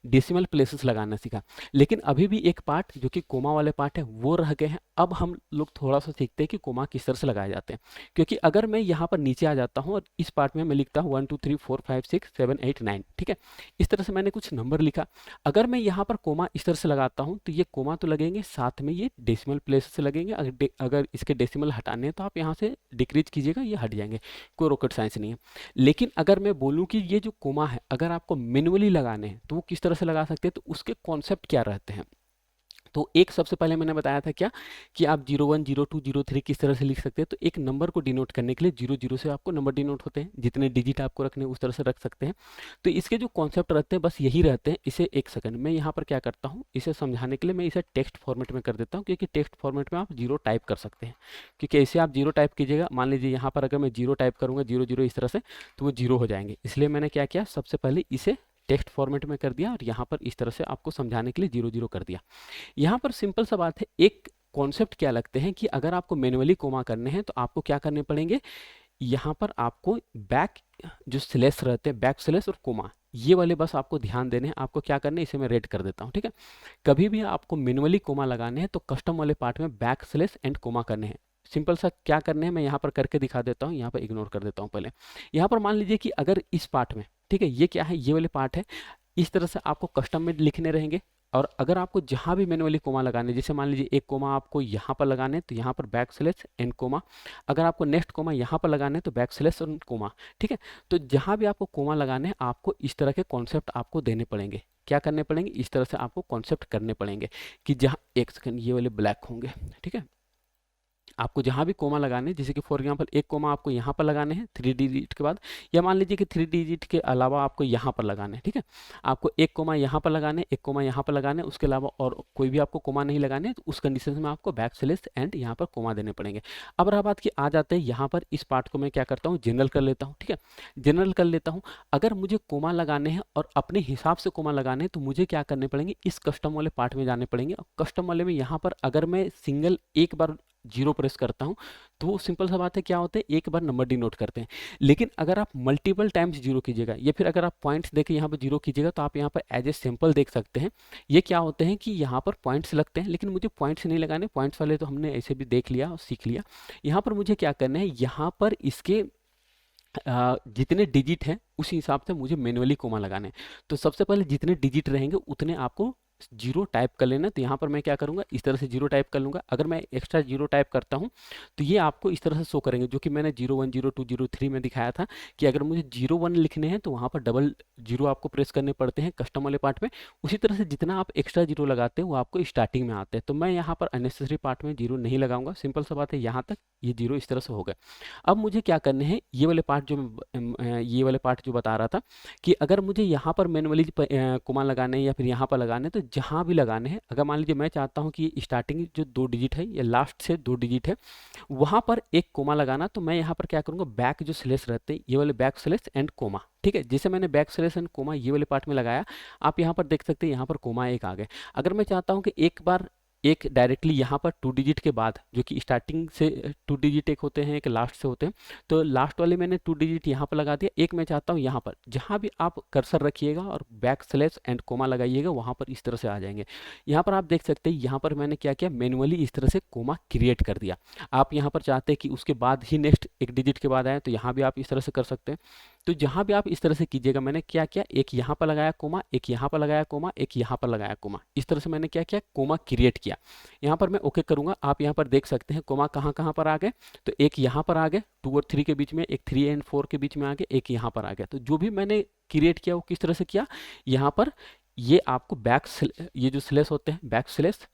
डेसिमल प्लेसेस लगाना सीखा। लेकिन अभी भी एक पार्ट जो कि कोमा वाले पार्ट है वो रह गए हैं। अब हम लोग थोड़ा सा सीखते हैं कि कोमा किस तरह से लगाए जाते हैं। क्योंकि अगर मैं यहाँ पर नीचे आ जाता हूँ और इस पार्ट में मैं लिखता हूँ 1 2 3 4 5 6 7 8 9, ठीक है, इस तरह से मैंने कुछ नंबर लिखा। अगर मैं यहाँ पर कोमा इस तरह से लगाता हूँ तो ये कोमा तो लगेंगे, साथ में ये डेसिमल प्लेसेस से लगेंगे। अगर इसके डेसिमल हटाने हैं तो आप यहाँ से डिक्रीज कीजिएगा, ये हट जाएंगे, कोई रॉकेट साइंस नहीं है। लेकिन अगर मैं बोलूं कि ये जो कोमा है अगर आपको मैन्युअली लगाने हैं तो वो किस तरह से लगा सकते हैं, तो उसके कॉन्सेप्ट क्या रहते हैं। तो एक सबसे पहले मैंने बताया था क्या कि आप 01, 02, 03 किस तरह से लिख सकते हैं। तो एक नंबर को डिनोट करने के लिए 00 से आपको नंबर डिनोट होते हैं, जितने डिजिट आपको रखने हैं उस तरह से रख सकते हैं। तो इसके जो कॉन्सेप्ट रहते हैं बस यही रहते हैं। इसे एक सेकंड मैं यहाँ पर क्या करता हूँ, इसे समझाने के लिए मैं इसे टेक्स्ट फॉर्मेट में कर देता हूँ, क्योंकि टेक्स्ट फॉर्मेट में आप जीरो टाइप कर सकते हैं। क्योंकि ऐसे आप जीरो टाइप कीजिएगा, मान लीजिए यहाँ पर अगर मैं जीरो टाइप करूँगा 00 इस तरह से, तो वो जीरो हो जाएंगे। इसलिए मैंने क्या किया, सबसे पहले इसे टेक्स्ट फॉर्मेट में कर दिया और यहाँ पर इस तरह से आपको समझाने के लिए 00 कर दिया। यहाँ पर सिंपल सा बात है, एक कॉन्सेप्ट क्या लगते हैं कि अगर आपको मैनुअली कोमा करने हैं तो आपको क्या करने पड़ेंगे, यहाँ पर आपको बैक जो स्लेस रहते हैं, बैक स्लेस और कोमा, ये वाले बस आपको ध्यान देने हैं। आपको क्या करना है, इसे मैं रेड कर देता हूँ, ठीक है। कभी भी आपको मैनुअली कोमा लगाने हैं तो कस्टम वाले पार्ट में बैक स्लेस एंड कोमा करने हैं। सिंपल सा क्या करने हैं, मैं यहाँ पर करके दिखा देता हूँ, यहाँ पर इग्नोर कर देता हूँ पहले। यहाँ पर मान लीजिए कि अगर इस पार्ट में, ठीक है, ये क्या है, ये वाले पार्ट है, इस तरह से आपको कस्टम में लिखने रहेंगे। और अगर आपको जहां भी मैनुअली कोमा लगाने, जैसे मान लीजिए एक कोमा आपको यहाँ पर लगाने तो यहाँ पर बैक स्लैश एंड कोमा, अगर आपको नेक्स्ट कोमा यहाँ पर लगाने तो बैक स्लैश और कोमा, ठीक है। तो जहां भी आपको कोमा लगाने आपको इस तरह के कॉन्सेप्ट आपको देने पड़ेंगे। क्या करने पड़ेंगे, इस तरह से आपको कॉन्सेप्ट करने पड़ेंगे कि जहाँ, एक सेकंड, ये वाले ब्लैक होंगे, ठीक है। आपको जहां भी कोमा लगाने, जैसे कि फॉर एग्जांपल एक कोमा आपको यहाँ पर लगाने हैं 3 डिजिट के बाद, या मान लीजिए कि 3 डिजिट के अलावा आपको यहाँ पर लगाने हैं, ठीक है। आपको एक कोमा यहाँ पर लगाने, एक कोमा यहाँ पर लगाने, उसके अलावा और कोई भी आपको कोमा नहीं लगाने, तो उस कंडीशन में आपको बैक स्लैश एंड यहाँ पर कोमा देने पड़ेंगे। अब रहा बात कि आ जाते हैं यहाँ पर, इस पार्ट को मैं क्या करता हूँ, जनरल कर लेता हूँ, ठीक है। जनरल कर लेता हूँ। अगर मुझे कोमा लगाने हैं और अपने हिसाब से कोमा लगाने हैं तो मुझे क्या करने पड़ेंगे, इस कस्टम वाले पार्ट में जाने पड़ेंगे। और कस्टम वाले में यहाँ पर अगर मैं सिंगल एक बार जीरो प्रेस करता हूं तो वो सिंपल सा बात है, क्या होता है, एक बार नंबर डिनोट करते हैं। लेकिन अगर आप मल्टीपल टाइम्स जीरो कीजिएगा या फिर अगर आप पॉइंट्स देके यहाँ पर जीरो कीजिएगा तो आप यहाँ पर एज ए सिंपल देख सकते हैं। ये क्या होते हैं कि यहाँ पर पॉइंट्स लगते हैं, लेकिन मुझे पॉइंट्स नहीं लगाने, पॉइंट्स वाले तो हमने ऐसे भी देख लिया और सीख लिया। यहाँ पर मुझे क्या करना है, यहाँ पर इसके जितने डिजिट हैं उसी हिसाब से मुझे मैनुअली कोमा लगाने हैं। तो सबसे पहले जितने डिजिट रहेंगे उतने आपको जीरो टाइप कर लेना। तो यहाँ पर मैं क्या करूँगा, इस तरह से जीरो टाइप कर लूँगा। अगर मैं एक्स्ट्रा जीरो टाइप करता हूँ तो ये आपको इस तरह से शो करेंगे, जो कि मैंने 01, 02, 03 में दिखाया था कि अगर मुझे 01 लिखने हैं तो वहाँ पर डबल जीरो आपको प्रेस करने पड़ते हैं कस्टम वाले पार्ट में। उसी तरह से जितना आप एक्स्ट्रा जीरो लगाते हैं वो आपको स्टार्टिंग में आते हैं। तो मैं यहाँ पर अननेसेसरी पार्ट में जीरो नहीं लगाऊंगा। सिंपल सा बात है, यहाँ तक ये जीरो इस तरह से हो गए। अब मुझे क्या करने हैं, ये वाले पार्ट जो ये वाले पार्ट जो बता रहा था कि अगर मुझे यहाँ पर मैनुअली कोमा लगाने हैं या फिर यहाँ पर लगाने हैं, तो जहाँ भी लगाने हैं, अगर मान लीजिए मैं चाहता हूँ कि स्टार्टिंग जो 2 डिजिट है या लास्ट से 2 डिजिट है वहाँ पर एक कोमा लगाना, तो मैं यहाँ पर क्या करूँगा, बैक जो स्लेस रहते हैं ये वाले बैक स्लेस एंड कोमा, ठीक है। जैसे मैंने बैक स्लेस एंड कोमा ये वाले पार्ट में लगाया, आप यहाँ पर देख सकते हैं यहाँ पर कोमा एक आ गए। अगर मैं चाहता हूँ कि एक बार एक डायरेक्टली यहाँ पर 2 डिजिट के बाद, जो कि स्टार्टिंग से 2 डिजिट एक होते हैं, एक लास्ट से होते हैं, तो लास्ट वाले मैंने 2 डिजिट यहाँ पर लगा दिया। एक मैं चाहता हूँ यहाँ पर, जहाँ भी आप कर्सर रखिएगा और बैक स्लैश एंड कोमा लगाइएगा वहाँ पर इस तरह से आ जाएंगे। यहाँ पर आप देख सकते हैं, यहाँ पर मैंने क्या किया, मैनुअली इस तरह से कोमा क्रिएट कर दिया। आप यहाँ पर चाहते हैं कि उसके बाद ही नेक्स्ट एक डिजिट के बाद आए तो यहाँ भी आप इस तरह से कर सकते हैं। तो जहाँ भी आप इस तरह से कीजिएगा, मैंने क्या किया, एक यहाँ पर लगाया कोमा, एक यहाँ पर लगाया कोमा, एक यहाँ पर लगाया कोमा, इस तरह से मैंने क्या किया, कोमा क्रिएट किया। यहाँ पर मैं ओके करूंगा, आप यहाँ पर देख सकते हैं कोमा कहाँ कहाँ पर आ गए। तो एक यहाँ पर आ गए 2 और 3 के बीच में, एक 3 एंड 4 के बीच में आ गए, एक यहाँ पर आ गया। तो जो भी मैंने क्रिएट किया वो किस तरह से किया, यहाँ पर ये आपको ये जो स्लेस होते हैं back slash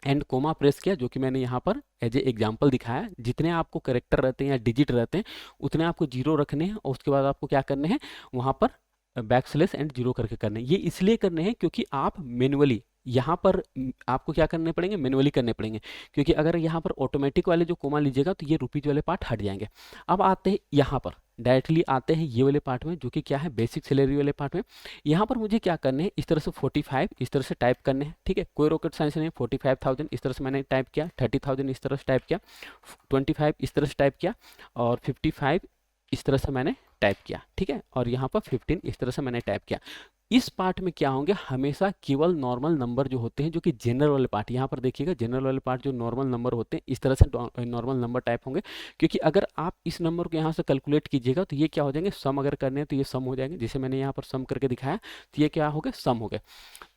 and comma press किया, जो कि मैंने यहाँ पर एज ए एग्जाम्पल दिखाया। जितने आपको करेक्टर रहते हैं या डिजिट रहते हैं उतने आपको जीरो रखने हैं और उसके बाद आपको क्या करने हैं, वहाँ पर बैक स्लेस एंड जीरो करके करने हैं। ये इसलिए करने हैं क्योंकि आप मैनुअली यहाँ पर आपको क्या करने पड़ेंगे, मैनुअली करने पड़ेंगे। क्योंकि अगर यहाँ पर ऑटोमेटिक वाले जो कोमा लीजिएगा तो ये रुपीज वाले पार्ट हट जाएंगे। अब आते हैं यहाँ पर, डायरेक्टली आते हैं ये वाले पार्ट में, जो कि क्या है, बेसिक सैलरी वाले पार्ट में। यहाँ पर मुझे क्या करने हैं, इस तरह से 45 इस तरह से टाइप करने हैं, ठीक है। कोई रॉकेट साइंस नहीं, 45,000 इस तरह से मैंने टाइप किया, 30,000 इस तरह से टाइप किया, 25 इस तरह से टाइप किया और 55 इस तरह से मैंने टाइप किया, ठीक है। और यहाँ पर 15 इस तरह से मैंने टाइप किया। इस पार्ट में क्या होंगे, हमेशा केवल नॉर्मल नंबर जो होते हैं, जो कि जनरल वाले पार्ट, यहाँ पर देखिएगा जनरल वाले पार्ट जो नॉर्मल नंबर होते हैं इस तरह से नॉर्मल नंबर टाइप होंगे। क्योंकि अगर आप इस नंबर को यहाँ से कैलकुलेट कीजिएगा तो ये क्या हो जाएंगे, सम अगर करने हैं तो ये सम हो जाएंगे। जैसे मैंने यहाँ पर सम करके दिखाया तो ये क्या हो गए, सम हो गए।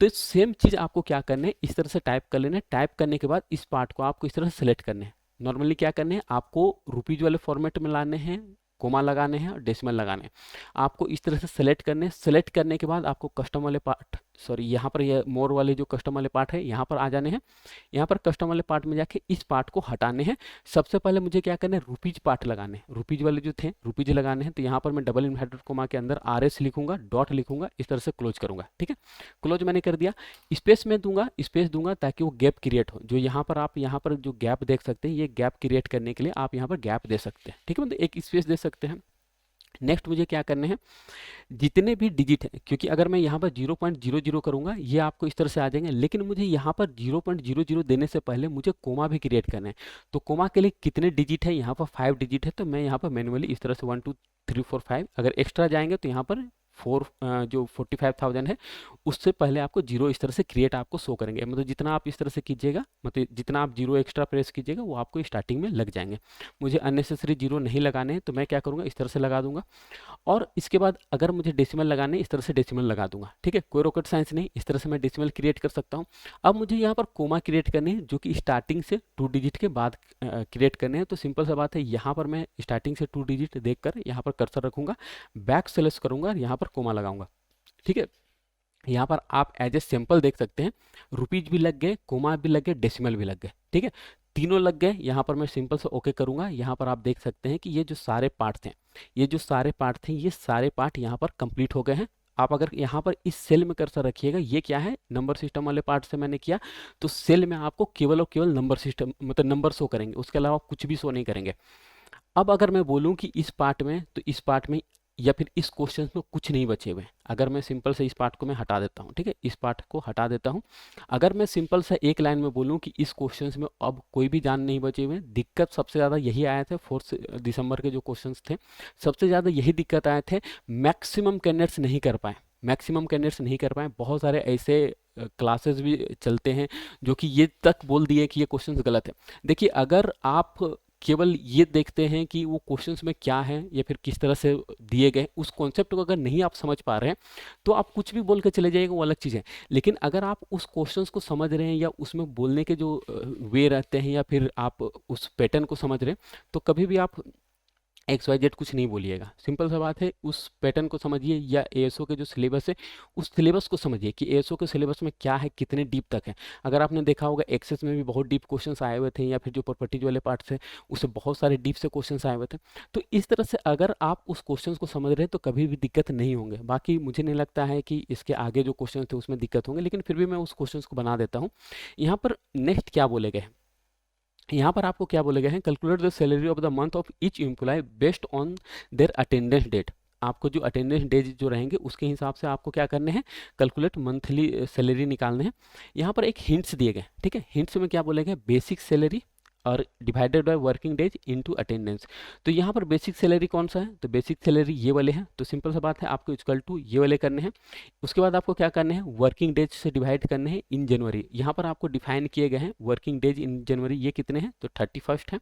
तो सेम चीज़ आपको क्या करना है, इस तरह से टाइप कर लेना है। टाइप करने के बाद इस पार्ट को आपको इस तरह से सेलेक्ट करना है। नॉर्मली क्या करने हैं, आपको रुपीज वाले फॉर्मेट में लाने हैं कोमा लगाने हैं और डेसिमल लगाने हैं। आपको इस तरह से सेलेक्ट करने हैं। सेलेक्ट करने के बाद आपको कस्टम वाले पार्ट, सॉरी यहाँ पर ये मोर वाले जो कस्टम वाले पार्ट है यहाँ पर आ जाने हैं। यहाँ पर कस्टम वाले पार्ट में जाके इस पार्ट को हटाने हैं। सबसे पहले मुझे क्या करना है, रुपीज पार्ट लगाने हैं। रुपीज वाले जो थे रुपीज लगाने हैं। तो यहाँ पर मैं डबल इन्वर्टेड कोमा के अंदर RS लिखूंगा, डॉट लिखूंगा, इस तरह से क्लोज करूंगा। ठीक है, क्लोज मैंने कर दिया। स्पेस में दूंगा, स्पेस दूंगा ताकि वो गैप क्रिएट हो। जो यहाँ पर आप यहाँ पर जो गैप देख सकते हैं, ये गैप क्रिएट करने के लिए आप यहाँ पर गैप दे सकते हैं। ठीक है, मतलब एक स्पेस दे सकते हैं। नेक्स्ट मुझे क्या करने हैं, जितने भी डिजिट हैं, क्योंकि अगर मैं यहाँ पर 0.00 करूँगा ये आपको इस तरह से आ जाएंगे, लेकिन मुझे यहाँ पर 0.00 देने से पहले मुझे कोमा भी क्रिएट करना है। तो कोमा के लिए कितने डिजिट है, यहाँ पर 5 डिजिट है। तो मैं यहाँ पर मैनुअली इस तरह से 1 2 3 4 5, अगर एक्स्ट्रा जाएंगे तो यहाँ पर 45,000 है, उससे पहले आपको जीरो इस तरह से क्रिएट आपको शो करेंगे। मतलब जितना आप इस तरह से कीजिएगा, मतलब जितना आप जीरो एक्स्ट्रा प्रेस कीजिएगा वो आपको स्टार्टिंग में लग जाएंगे। मुझे अननेसेसरी जीरो नहीं लगाने हैं, तो मैं क्या करूँगा, इस तरह से लगा दूंगा। और इसके बाद अगर मुझे डेसिमल लगाने, इस तरह से डेसिमल लगा दूंगा। ठीक है, कोई रॉकेट साइंस नहीं, इस तरह से मैं डेसिमल क्रिएट कर सकता हूँ। अब मुझे यहाँ पर कोमा क्रिएट करनी है, जो कि स्टार्टिंग से 2 डिजिट के बाद क्रिएट करने हैं। तो सिंपल सा बात है, यहाँ पर मैं स्टार्टिंग से 2 डिजिट देखकर यहाँ पर कर्सर रखूंगा, बैक सेलेक्ट करूंगा और यहाँ पर कोमा लगाऊंगा। ठीक है, यहाँ पर आप एज ए सैंपल देख सकते हैं, रुपीज भी लग गए, कोमा भी लग गए, डेसिमल भी लग गए। ठीक है, तीनों लग गए। यहाँ पर मैं सिंपल से ओके करूंगा। यहाँ पर आप देख सकते हैं कि ये जो सारे पार्ट थे, ये जो सारे पार्ट थे, ये सारे पार्ट यहाँ पर कंप्लीट हो गए हैं। आप अगर यहाँ पर इस सेल में कर्सर रखिएगा, ये क्या है, नंबर सिस्टम वाले पार्ट से मैंने किया। तो सेल में आपको केवल और केवल नंबर सिस्टम, मतलब नंबर शो करेंगे, उसके अलावा कुछ भी शो नहीं करेंगे। अब अगर मैं बोलूं कि इस पार्ट में, तो इस पार्ट में या फिर इस क्वेश्चन में कुछ नहीं बचे हुए। अगर मैं सिंपल से इस पार्ट को मैं हटा देता हूँ, ठीक है, इस पार्ट को हटा देता हूँ। अगर मैं सिंपल सा एक लाइन में बोलूँ कि इस क्वेश्चन में अब कोई भी जान नहीं बचे हुए। दिक्कत सबसे ज़्यादा यही आए थे 4 दिसंबर के जो क्वेश्चन थे, सबसे ज़्यादा यही दिक्कत आए थे। मैक्सिमम कैंडिडेट्स नहीं कर पाए, मैक्सिमम कैंडिडेट्स नहीं कर पाए। बहुत सारे ऐसे क्लासेस भी चलते हैं जो कि ये तक बोल दिए कि ये क्वेश्चन गलत है। देखिए, अगर आप केवल ये देखते हैं कि वो क्वेश्चंस में क्या है या फिर किस तरह से दिए गए, उस कॉन्सेप्ट को अगर नहीं आप समझ पा रहे हैं, तो आप कुछ भी बोल के चले जाइएगा, वो अलग चीज़ है। लेकिन अगर आप उस क्वेश्चंस को समझ रहे हैं या उसमें बोलने के जो वे रहते हैं, या फिर आप उस पैटर्न को समझ रहे हैं, तो कभी भी आप XYZ कुछ नहीं बोलिएगा। सिंपल सा बात है, उस पैटर्न को समझिए, या ASO के जो सिलेबस है उस सिलेबस को समझिए कि ASO के सिलेबस में क्या है, कितने डीप तक है। अगर आपने देखा होगा एक्सेस में भी बहुत डीप क्वेश्चंस आए हुए थे, या फिर जो प्रॉपर्टीज वाले पार्ट से उससे बहुत सारे डीप से क्वेश्चंस आए हुए थे। तो इस तरह से अगर आप उस क्वेश्चन को समझ रहे हैं तो कभी भी दिक्कत नहीं होंगे। बाकी मुझे नहीं लगता है कि इसके आगे जो क्वेश्चन थे उसमें दिक्कत होंगे, लेकिन फिर भी मैं उस क्वेश्चन को बना देता हूँ। यहाँ पर नेक्स्ट क्या बोले गए, यहाँ पर आपको क्या बोले गए हैं, calculate the salary of the month of each employee based on their attendance date. आपको जो अटेंडेंस डेज जो रहेंगे उसके हिसाब से आपको क्या करने हैं, कैलकुलेट मंथली सैलरी निकालने हैं। यहाँ पर एक हिंट्स दिए गए, ठीक है। हिंट्स में क्या बोले गए, बेसिक सैलरी और divided by working days into attendance. तो यहाँ पर बेसिक सैलरी कौन सा है, तो बेसिक सैलरी ये वाले हैं। तो सिंपल सा बात है, आपको इक्वल टू ये वाले करने हैं। उसके बाद आपको क्या करने हैं, वर्किंग डेज से डिवाइड करने हैं इन जनवरी। यहाँ पर आपको डिफाइन किए गए हैं वर्किंग डेज इन जनवरी, ये कितने हैं, तो 31 है।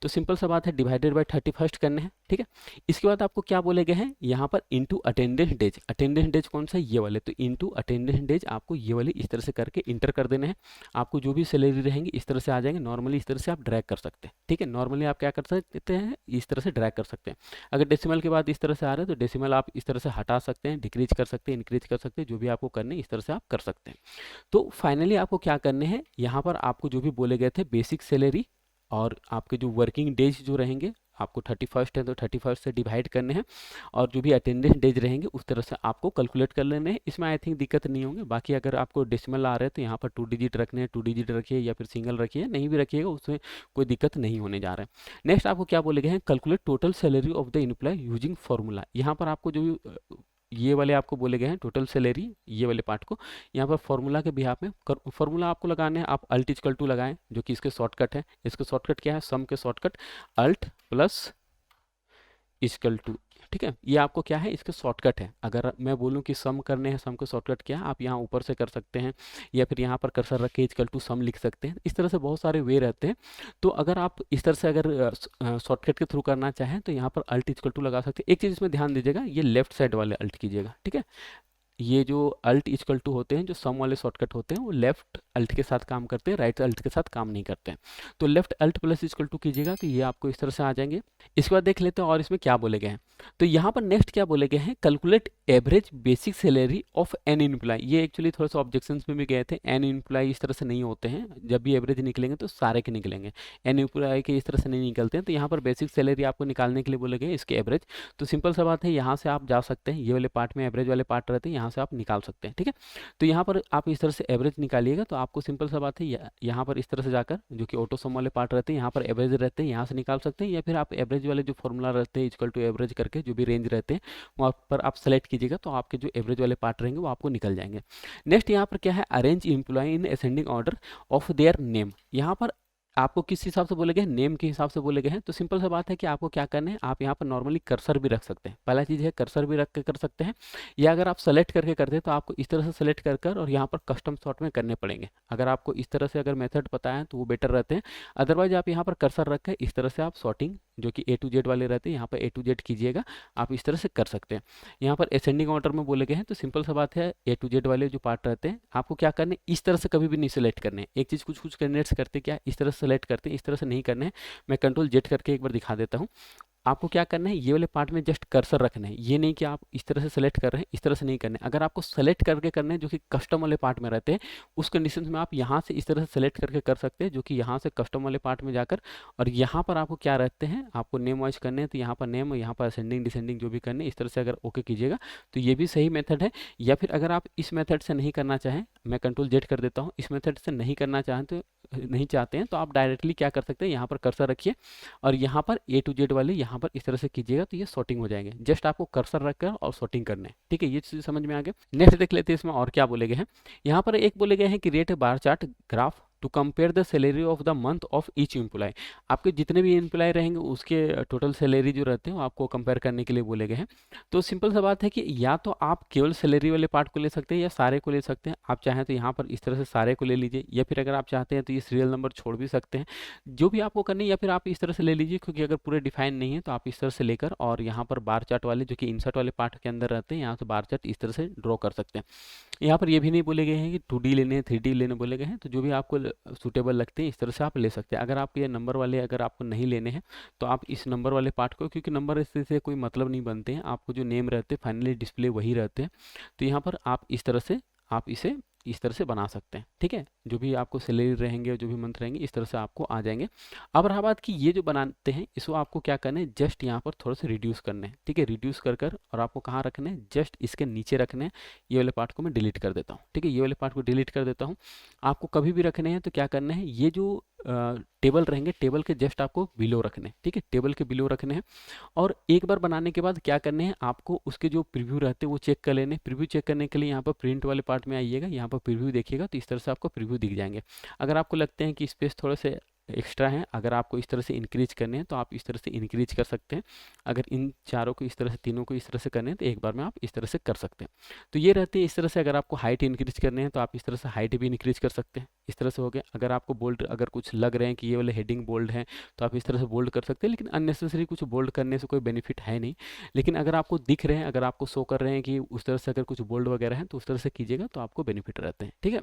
तो सिंपल सा बात है, डिवाइडेड बाय 31 करने हैं, ठीक है। इसके बाद आपको क्या बोले गए हैं, यहाँ पर into attendance days. Attendance days कौन सा है, ये वाले। तो इंटू अटेंडेंस डेज आपको ये वाले इस तरह से करके इंटर कर देने हैं। आपको जो भी सैलरी रहेंगी इस तरह से आ जाएंगे। नॉर्मली इस तरह से आप ड्रैग कर सकते हैं, ठीक है। नॉर्मली आप क्या कर सकते हैं, इस तरह से ड्रैग कर सकते हैं। अगर डेसिमल के बाद इस तरह से आ रहे हैं तो डेसिमल आप इस तरह से हटा सकते हैं, डिक्रीज कर सकते हैं, इंक्रीज कर सकते हैं, जो भी आपको करने इस तरह से आप कर सकते हैं। तो फाइनली आपको क्या करने हैं, यहाँ पर आपको जो भी बोले गए थे बेसिक सैलरी और आपके जो वर्किंग डेज जो रहेंगे, आपको 31 है तो 31 से डिवाइड करने हैं, और जो भी अटेंडेंस डेज रहेंगे उस तरह से आपको कैलकुलेट कर लेने हैं। इसमें आई थिंक दिक्कत नहीं होंगे। बाकी अगर आपको डेसिमल आ रहे हैं तो यहाँ पर 2 डिजिट रखने हैं, 2 डिजिट रखिए या फिर सिंगल रखिए, नहीं भी रखिएगा उसमें कोई दिक्कत नहीं होने जा रहा है। नेक्स्ट आपको क्या बोले गए हैं, calculate total salary of the employee using formula. यहाँ पर आपको जो ये वाले आपको बोले गए हैं टोटल सैलरी, ये वाले पार्ट को यहाँ पर फॉर्मूला के बिहाफ में फॉर्मूला आपको लगाने हैं। आप अल्ट इक्वल टू लगाएं, जो कि इसके शॉर्टकट है। इसके शॉर्टकट क्या है, सम के shortcut alt plus equal to, ठीक है। ये आपको क्या है, इसके शॉर्टकट है। अगर मैं बोलूं कि सम करने हैं, सम के शॉर्टकट क्या है, आप यहाँ ऊपर से कर सकते हैं, या फिर यहाँ पर कर्सर रख के इक्वल टू सम लिख सकते हैं। इस तरह से बहुत सारे वे रहते हैं। तो अगर आप इस तरह से अगर शॉर्टकट के थ्रू करना चाहें तो यहाँ पर अल्ट इक्वल टू लगा सकते हैं। एक चीज़ इसमें ध्यान दीजिएगा, ये लेफ्ट साइड वाले अल्ट कीजिएगा, ठीक है। ये जो अल्ट इक्वल टू होते हैं, जो सम वाले शॉर्टकट होते हैं, वो लेफ्ट अल्ट के साथ काम करते हैं, राइट अल्ट के साथ काम नहीं करते हैं। तो left alt plus equal to कीजिएगा तो ये आपको इस तरह से आ जाएंगे। इसके बाद देख लेते हैं और इसमें क्या बोले गए हैं। तो यहाँ पर नेक्स्ट क्या बोले गए हैं, calculate average basic salary of an employee. ये एक्चुअली थोड़ा सा ऑब्जेक्शंस में भी गए थे, एन एम्प्लॉय इस तरह से नहीं होते हैं, जब भी एवरेज निकलेंगे तो सारे के निकलेंगे, एन एम्प्लॉय के इस तरह से नहीं निकलते हैं। तो यहाँ पर बेसिक सैलरी आपको निकालने के लिए बोले गए इसके एवरेज। तो सिंपल सा बात है, यहाँ से आप जा सकते हैं, ये वाले पार्ट में एवरेज वाले पार्ट रहते हैं, यहाँ से आप निकाल सकते हैं, ठीक है। तो यहाँ पर आप इस तरह से एवरेज निकालिएगा तो आपको सिंपल सा बात है, यहाँ पर इस तरह से जाकर जो कि ऑटो सम वाले पार्ट रहते हैं, यहाँ पर एवरेज रहते हैं, यहाँ से निकाल सकते हैं, या फिर आप एवरेज वाले जो फॉर्मूला रहते हैं इक्वल टू एवरेज करके जो भी रेंज रहते हैं वहाँ पर आप सेलेक्ट कीजिएगा तो आपके जो एवरेज वाले पार्ट रहेंगे वो आपको निकल जाएंगे। नेक्स्ट यहाँ पर क्या है, arrange employee in ascending order of their name. यहाँ पर आपको किस हिसाब से बोले गए हैं, नेम के हिसाब से बोले गए हैं। तो सिंपल सा बात है कि आपको क्या करना है, आप यहाँ पर नॉर्मली कर्सर भी रख सकते हैं। पहला चीज़ है कर्सर भी रख के कर सकते हैं, या अगर आप सेलेक्ट करके करते हैं तो आपको इस तरह से सेलेक्ट कर और यहाँ पर कस्टम सॉर्ट में करने पड़ेंगे। अगर आपको इस तरह से अगर मेथड पता है तो वो बेटर रहते हैं। अदरवाइज आप यहाँ पर कर्सर रख के इस तरह से आप सॉर्टिंग जो कि A to Z वाले रहते हैं, यहाँ पर A to Z कीजिएगा, आप इस तरह से कर सकते हैं। यहाँ पर असेंडिंग ऑर्डर में बोले गए हैं तो सिंपल सा बात है, A to Z वाले जो पार्ट रहते हैं आपको क्या करने, इस तरह से कभी भी नहीं सेलेक्ट करने। एक चीज़ कुछ कैंडिडेट्स करते क्या, इस तरह से सेलेक्ट करते हैं, इस तरह से नहीं करने हैं। मैं कंट्रोल Z करके एक बार दिखा देता हूँ। आपको क्या करना है, ये वाले पार्ट में जस्ट कर्सर रखना है, ये नहीं कि आप इस तरह से सेलेक्ट कर रहे हैं, इस तरह से नहीं करना है। अगर आपको सेलेक्ट करके करना है जो कि कस्टम वाले पार्ट में रहते हैं, उस कंडीशन में आप यहाँ से इस तरह से सेलेक्ट करके कर सकते हैं, जो कि यहाँ से कस्टम वाले पार्ट में जाकर, और यहाँ पर आपको क्या रहते हैं, आपको नेम वाइज करने हैं तो यहाँ पर नेम, यहाँ पर असेंडिंग डिसेंडिंग जो भी करने, इस तरह से अगर ओके कीजिएगा तो ये भी सही मेथड है। या फिर अगर आप इस मेथड से नहीं करना चाहें, मैं कंट्रोल Z कर देता हूँ, इस मेथड से नहीं करना नहीं चाहते हैं तो आप डायरेक्टली क्या कर सकते हैं, यहाँ पर कर्सर रखिए और यहाँ पर A to Z वाले यहाँ पर इस तरह से कीजिएगा तो ये सॉर्टिंग हो जाएंगे। जस्ट आपको कर्सर रखकर और सॉर्टिंग करना है, ठीक है। ये चीज़ समझ में आ गया। नेक्स्ट देख लेते हैं इसमें और क्या बोले गए हैं। यहाँ पर एक बोले गए हैं कि rate bar chart graph to compare the salary of the month of each employee. आपके जितने भी एम्प्लॉय रहेंगे उसके टोटल सैलरी जो रहते हैं वो आपको कंपेयर करने के लिए बोले गए हैं। तो सिंपल सा बात है कि या तो आप केवल सैलरी वाले पार्ट को ले सकते हैं या सारे को ले सकते हैं। आप चाहें तो यहाँ पर इस तरह से सारे को ले लीजिए, या फिर अगर आप चाहते हैं तो ये सीरियल नंबर छोड़ भी सकते हैं, जो भी आपको करनी है। या फिर आप इस तरह से ले लीजिए, क्योंकि अगर पूरे डिफाइन नहीं है तो आप इस तरह से लेकर और यहाँ पर बार चार्ट वाले जो कि इंसर्ट वाले पार्ट के अंदर रहते हैं, यहाँ से बार चार्ट इस तरह से ड्रॉ कर सकते हैं। यहाँ पर ये भी नहीं बोले गए हैं कि 2D लेने हैं 3D लेने बोले गए हैं। तो जो भी आपको सूटेबल लगते हैं इस तरह से आप ले सकते हैं। अगर आप ये नंबर वाले अगर आपको नहीं लेने हैं तो आप इस नंबर वाले पार्ट को, क्योंकि नंबर से कोई मतलब नहीं बनते हैं, आपको जो नेम रहते हैं फाइनली डिस्प्ले वही रहते हैं। तो यहाँ पर आप इस तरह से आप इसे इस तरह से बना सकते हैं, ठीक है। जो भी आपको सैलरी रहेंगे, जो भी मंथ रहेंगे, इस तरह से आपको आ जाएंगे। अब रहा बात कि ये जो बनाते हैं इसको आपको क्या करना है, जस्ट यहाँ पर थोड़ा सा रिड्यूस करना है, ठीक है। रिड्यूस कर और आपको कहाँ रखना है, जस्ट इसके नीचे रखना है। ये वाले पार्ट को मैं डिलीट कर देता हूँ, ठीक है। ये वाले पार्ट को डिलीट कर देता हूँ। आपको कभी भी रखने हैं तो क्या करना है, ये जो टेबल रहेंगे टेबल के जस्ट आपको बिलो रखने हैं, ठीक है। टेबल के बिलो रखने हैं और एक बार बनाने के बाद क्या करने हैं, आपको उसके जो प्रीव्यू रहते हैं वो चेक कर लेने। प्रीव्यू चेक करने के लिए यहाँ पर प्रिंट वाले पार्ट में आइएगा, यहाँ पर प्रीव्यू देखिएगा तो इस तरह से आपको प्रीव्यू दिख जाएंगे। अगर आपको लगते हैं कि स्पेस थोड़े से एक्स्ट्रा है, अगर आपको इस तरह से इंक्रीज करने हैं तो आप इस तरह से इंक्रीज कर सकते हैं। अगर इन चारों को इस तरह से, तीनों को इस तरह से करने हैं तो एक बार में आप इस तरह से कर सकते हैं। तो ये रहते हैं इस तरह से। अगर आपको हाइट इंक्रीज करने हैं तो आप इस तरह से हाइट भी इंक्रीज कर सकते हैं, इस तरह से हो गया। अगर आपको बोल्ड, अगर कुछ लग रहे हैं कि ये वाले हेडिंग बोल्ड है तो आप इस तरह से बोल्ड कर सकते हैं, लेकिन अननेसेसरी कुछ बोल्ड करने से कोई बेनिफिट है नहीं। लेकिन अगर आपको दिख रहे हैं, अगर आपको शो कर रहे हैं कि उस तरह से अगर कुछ बोल्ड वगैरह है तो उस तरह से कीजिएगा तो आपको बेनिफिट रहते हैं, ठीक है।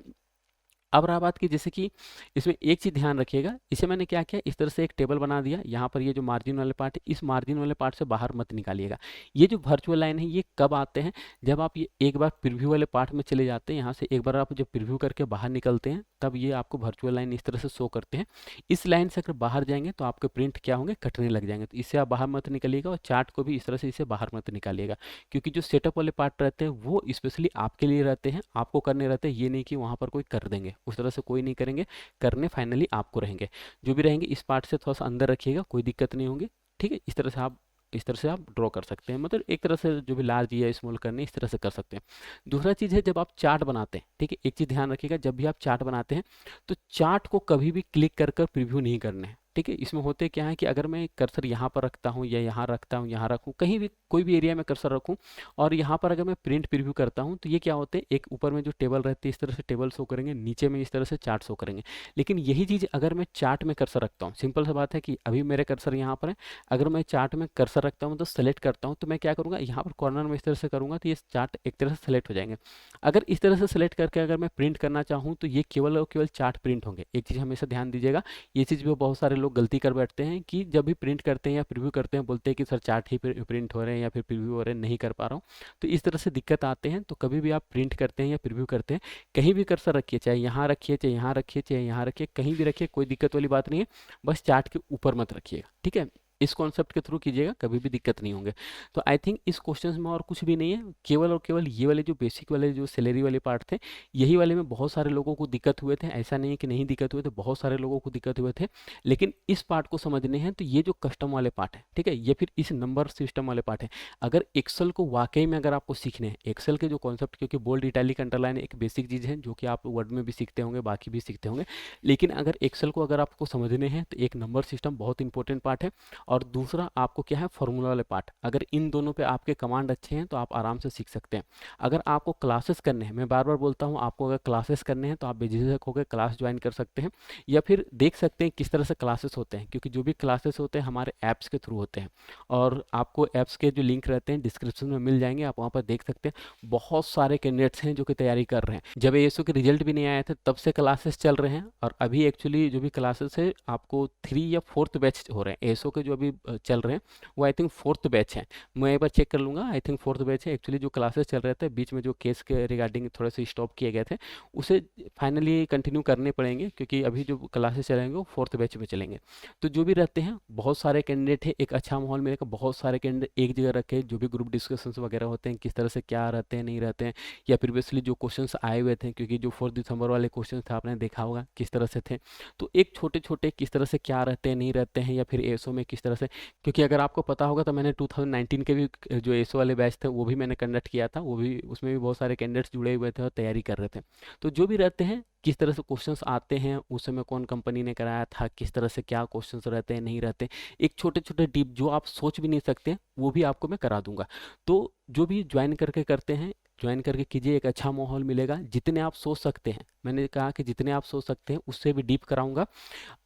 अब रहा बात की जैसे कि इसमें एक चीज़ ध्यान रखिएगा, इसे मैंने क्या किया, इस तरह से एक टेबल बना दिया। यहाँ पर ये जो मार्जिन वाले पार्ट है, इस मार्जिन वाले पार्ट से बाहर मत निकालिएगा। ये जो वर्चुअल लाइन है ये कब आते हैं, जब आप ये एक बार प्रीव्यू वाले पार्ट में चले जाते हैं, यहाँ से एक बार आप जब प्रीव्यू करके बाहर निकलते हैं तब ये आपको वर्चुअल लाइन इस तरह से शो करते हैं। इस लाइन से अगर बाहर जाएंगे तो आपके प्रिंट क्या होंगे, कटने लग जाएंगे। तो इससे आप बाहर मत निकलिएगा और चार्ट को भी इस तरह से इसे बाहर मत निकालिएगा, क्योंकि जो सेटअप वाले पार्ट रहते हैं वो स्पेशली आपके लिए रहते हैं, आपको करने रहते हैं। ये नहीं कि वहाँ पर कोई कर देंगे, उस तरह से कोई नहीं करेंगे, करने फाइनली आपको रहेंगे। जो भी रहेंगे इस पार्ट से थोड़ा सा अंदर रखिएगा, कोई दिक्कत नहीं होंगी, ठीक है। इस तरह से आप ड्रॉ कर सकते हैं, मतलब एक तरह से जो भी लार्ज या स्मॉल करने इस तरह से कर सकते हैं। दूसरा चीज़ है जब आप चार्ट बनाते हैं, ठीक है, एक चीज़ ध्यान रखिएगा, जब भी आप चार्ट बनाते हैं तो चार्ट को कभी भी क्लिक कर प्रीव्यू नहीं करना है, ठीक है। इसमें होते क्या है कि अगर मैं कर्सर यहाँ पर रखता हूँ या यहाँ रखता हूँ, यहाँ रखूँ, कहीं भी कोई भी एरिया में कर्सर रखूँ, और यहाँ पर अगर मैं प्रिंट प्रीव्यू करता हूँ तो ये क्या होते हैं, एक ऊपर में जो टेबल रहती है इस तरह से टेबल शो करेंगे, नीचे में इस तरह से चार्ट शो करेंगे। लेकिन यही चीज़ अगर मैं चार्ट में कर्सर रखता हूँ, सिंपल सा बात है कि अभी मेरे कर्सर यहाँ पर है, अगर मैं चार्ट में कर्सर रखता हूँ तो सेलेक्ट करता हूँ, तो मैं क्या करूँगा, यहाँ पर कॉर्नर में इस तरह से करूँगा तो ये चार्ट एक तरह से सेलेक्ट हो जाएंगे। अगर इस तरह से सेलेक्ट करके अगर मैं प्रिंट करना चाहूँ तो ये केवल और केवल चार्ट प्रिंट होंगे। एक चीज़ हमेशा ध्यान दीजिएगा, ये चीज़ भी बहुत सारे लोग गलती कर बैठते हैं कि जब भी प्रिंट करते हैं या प्रीव्यू करते हैं बोलते हैं कि सर चार्ट ही प्रिंट हो रहे हैं या फिर प्रीव्यू हो रहे हैं, नहीं कर पा रहा हूँ, तो इस तरह से दिक्कत आते हैं। तो कभी भी आप प्रिंट करते हैं या प्रीव्यू करते हैं, कहीं भी कर्सर रखिए, चाहे यहाँ रखिए, चाहे यहाँ रखिए, चाहे यहाँ रखिए, कहीं भी रखिए, कोई दिक्कत वाली बात नहीं है, बस चार्ट के ऊपर मत रखिएगा, ठीक है। इस कॉन्सेप्ट के थ्रू कीजिएगा, कभी भी दिक्कत नहीं होंगे। तो आई थिंक इस क्वेश्चन में और कुछ भी नहीं है, केवल और केवल ये वाले जो बेसिक वाले जो सैलरी वाले पार्ट थे, यही वाले में बहुत सारे लोगों को दिक्कत हुए थे। ऐसा नहीं है कि नहीं दिक्कत हुए थे, बहुत सारे लोगों को दिक्कत हुए थे। लेकिन इस पार्ट को समझने हैं तो ये जो कस्टम वाले पार्ट है, ठीक है, ये फिर इस नंबर सिस्टम वाले पार्ट है। अगर एक्सेल को वाकई में अगर आपको सीखने हैं, एक्सेल के जो कॉन्सेप्ट, क्योंकि बोल्ड इटैलिक अंडरलाइन एक बेसिक चीज़ है जो कि आप वर्ड में भी सीखते होंगे, बाकी भी सीखते होंगे, लेकिन अगर एक्सेल को अगर आपको समझने हैं तो एक नंबर सिस्टम बहुत इंपॉर्टेंट पार्ट है, और दूसरा आपको क्या है, फॉर्मूला वाले पार्ट। अगर इन दोनों पे आपके कमांड अच्छे हैं तो आप आराम से सीख सकते हैं। अगर आपको क्लासेस करने हैं, मैं बार बार बोलता हूँ, आपको अगर क्लासेस करने हैं तो आप बेझिझक होकर क्लास ज्वाइन कर सकते हैं, या फिर देख सकते हैं किस तरह से क्लासेस होते हैं, क्योंकि जो भी क्लासेस होते हैं हमारे ऐप्स के थ्रू होते हैं, और आपको ऐप्स के जो लिंक रहते हैं डिस्क्रिप्शन में मिल जाएंगे, आप वहाँ पर देख सकते हैं। बहुत सारे कैंडिडेट्स हैं जो कि तैयारी कर रहे हैं, जब एएसओ के रिजल्ट भी नहीं आए थे तब से क्लासेस चल रहे हैं, और अभी एक्चुअली जो भी क्लासेस है आपको 3 या 4th बैच हो रहे हैं एएसओ के जो अभी चल रहे हैं, वो आई थिंक 4th बैच है। मैं एक बार चेक कर लूँगा, आई थिंक 4th बैच है। एक्चुअली जो क्लासेस चल रहे थे बीच में जो केस के रिगार्डिंग थोड़े से स्टॉप किए गए थे, उसे फाइनली कंटिन्यू करने पड़ेंगे, क्योंकि अभी जो क्लासेस चलेंगे वो 4th बैच में चलेंगे। तो जो भी रहते हैं, बहुत सारे कैंडिडेट हैं, एक अच्छा माहौल मिलेगा, बहुत सारे कैंडिडेट एक जगह रखे, जो भी ग्रुप डिस्कशंस वगैरह होते हैं, किस तरह से क्या रहते हैं नहीं रहते हैं, या प्रीवियसली जो क्वेश्चंस आए हुए थे, क्योंकि जो 4 दिसंबर वाले क्वेश्चन थे आपने देखा होगा किस तरह से थे, तो एक छोटे छोटे किस तरह से क्या रहते हैं नहीं रहते हैं, या फिर एएसओ में किस तरह से, क्योंकि अगर आपको पता होगा तो मैंने 2019 के भी जो एएसओ वाले बैच थे वो भी मैंने कंडक्ट किया था, वो भी उसमें भी बहुत सारे कैंडिडेट्स जुड़े हुए थे और तैयारी कर रहे थे। तो जो भी रहते हैं, किस तरह से क्वेश्चंस आते हैं, उस समय कौन कंपनी ने कराया था, किस तरह से क्या क्वेश्चंस रहते हैं नहीं रहते, एक छोटे छोटे डीप जो आप सोच भी नहीं सकते वो भी आपको मैं करा दूंगा। तो जो भी ज्वाइन करके करते हैं, ज्वाइन करके कीजिए, एक अच्छा माहौल मिलेगा, जितने आप सोच सकते हैं, मैंने कहा कि जितने आप सोच सकते हैं उससे भी डीप कराऊंगा।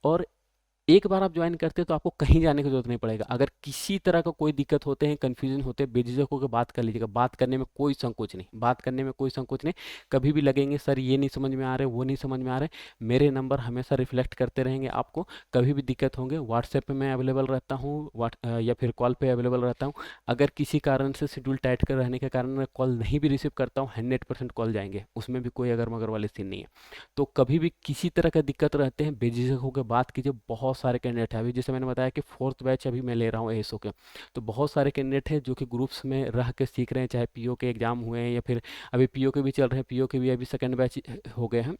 और एक बार आप ज्वाइन करते हैं तो आपको कहीं जाने की जरूरत नहीं पड़ेगा। अगर किसी तरह का कोई दिक्कत होते हैं, कंफ्यूजन होते हैं, बेझिझक होकर बात कर लीजिएगा, बात करने में कोई संकोच नहीं, बात करने में कोई संकोच नहीं। कभी भी लगेंगे सर ये नहीं समझ में आ रहे, वो नहीं समझ में आ रहे, मेरे नंबर हमेशा रिफ्लेक्ट करते रहेंगे आपको। कभी भी दिक्कत होंगे, व्हाट्सएप पे मैं अवेलेबल रहता हूँ, या फिर कॉल पे अवेलेबल रहता हूँ। अगर किसी कारण से शेड्यूल टाइट कर रहने के कारण मैं कॉल नहीं भी रिसीव करता हूँ, 100% कॉल जाएंगे, उसमें भी कोई अगर मगर वाले सीन नहीं है। तो कभी भी किसी तरह का दिक्कत रहते हैं, बेझिझक होकर बात कीजिए। बहुत सारे कैंडिडेट हैं, अभी जैसे मैंने बताया कि 4th बैच अभी मैं ले रहा हूँ एएसओ के, तो बहुत सारे कैंडिडेट हैं जो कि ग्रुप्स में रह के सीख रहे हैं, चाहे पीओ के एग्जाम हुए हैं या फिर अभी पीओ के भी चल रहे हैं, पीओ के भी अभी 2nd बैच हो गए हैं।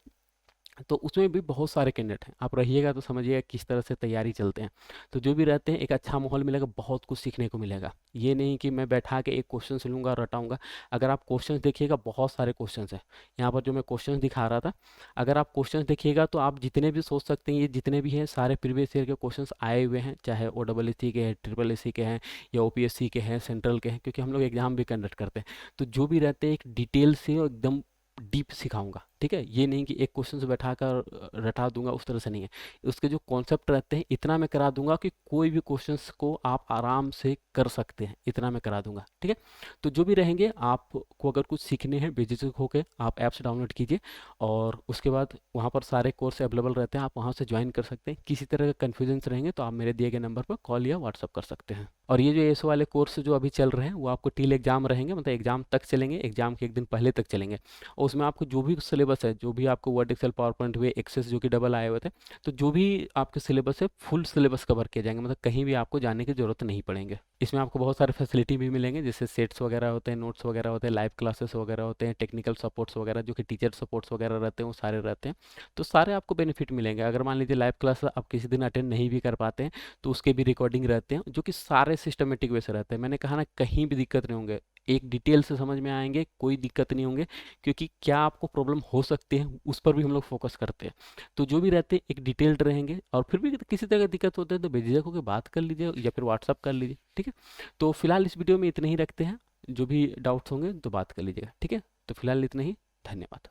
तो उसमें भी बहुत सारे कैंडिडेट हैं, आप रहिएगा तो समझिएगा किस तरह से तैयारी चलते हैं। तो जो भी रहते हैं, एक अच्छा माहौल मिलेगा, बहुत कुछ सीखने को मिलेगा। ये नहीं कि मैं बैठा के एक क्वेश्चन से लूँगा रटाऊंगा। अगर आप क्वेश्चंस देखिएगा, बहुत सारे क्वेश्चंस हैं यहाँ पर जो मैं क्वेश्चंस दिखा रहा था, अगर आप क्वेश्चंस देखिएगा तो आप जितने भी सोच सकते हैं, ये जितने भी हैं सारे प्रीवियस ईयर के क्वेश्चंस आए हुए हैं, चाहे OSSC के हैं, SSSC के हैं, या OPSC के हैं, सेंट्रल के हैं, क्योंकि हम लोग एग्जाम भी कंडक्ट करते हैं। तो जो भी रहते हैं एक डिटेल से और एकदम डीप सिखाऊंगा, ठीक है। ये नहीं कि एक क्वेश्चन से बैठा कर रटा दूंगा, उस तरह से नहीं है। उसके जो कॉन्सेप्ट रहते हैं इतना मैं करा दूंगा कि कोई भी क्वेश्चंस को आप आराम से कर सकते हैं, इतना मैं करा दूंगा, ठीक है। तो जो भी रहेंगे, आपको अगर कुछ सीखने हैं बेझिझक होकर आप ऐप्स डाउनलोड कीजिए, और उसके बाद वहाँ पर सारे कोर्स अवेलेबल रहते हैं, आप वहाँ से ज्वाइन कर सकते हैं। किसी तरह का कन्फ्यूजन्स रहेंगे तो आप मेरे दिए गए नंबर पर कॉल या व्हाट्सअप कर सकते हैं। और ये जो एएसओ वाले कोर्स जो अभी चल रहे हैं वो आपको टिल एग्जाम रहेंगे, मतलब एग्जाम तक चलेंगे, एग्जाम के एक दिन पहले तक चलेंगे। और उसमें आपको जो भी सिलेबस है, जो भी आपको वर्ड, एक्सेल, पावर पॉइंट हुए, एक्सेस जो कि डबल आए हुए थे, तो जो भी आपके सिलेबस है फुल सिलेबस कवर किए जाएंगे, मतलब कहीं भी आपको जाने की जरूरत नहीं पड़ेंगे। इसमें आपको बहुत सारे फैसिलिटी भी मिलेंगे, जैसे सेट्स वगैरह होते हैं, नोट्स वगैरह होते हैं, लाइव क्लासेस वगैरह होते हैं, टेक्निकल सपोर्ट्स वगैरह जो कि टीचर सपोर्ट्स वगैरह रहते हैं, वो सारे रहते हैं। तो सारे आपको बेनिफिट मिलेंगे। अगर मान लीजिए लाइव क्लास आप किसी दिन अटेंड नहीं भी कर पाते हैं तो उसके भी रिकॉर्डिंग रहते हैं, जो कि सारे सिस्टमेटिक वे से रहते हैं। मैंने कहा ना, कहीं भी दिक्कत नहीं होंगे, एक डिटेल से समझ में आएंगे, कोई दिक्कत नहीं होंगे, क्योंकि क्या आपको प्रॉब्लम हो सकती है उस पर भी हम लोग फोकस करते हैं। तो जो भी रहते हैं एक डिटेल्ड रहेंगे, और फिर भी किसी तरह का दिक्कत होता है तो बेझिझक होकर बात कर लीजिए या फिर व्हाट्सअप कर लीजिए, ठीक है। तो फिलहाल इस वीडियो में इतने ही रखते हैं, जो भी डाउट्स होंगे तो बात कर लीजिएगा, ठीक है। तो फिलहाल इतना ही, धन्यवाद।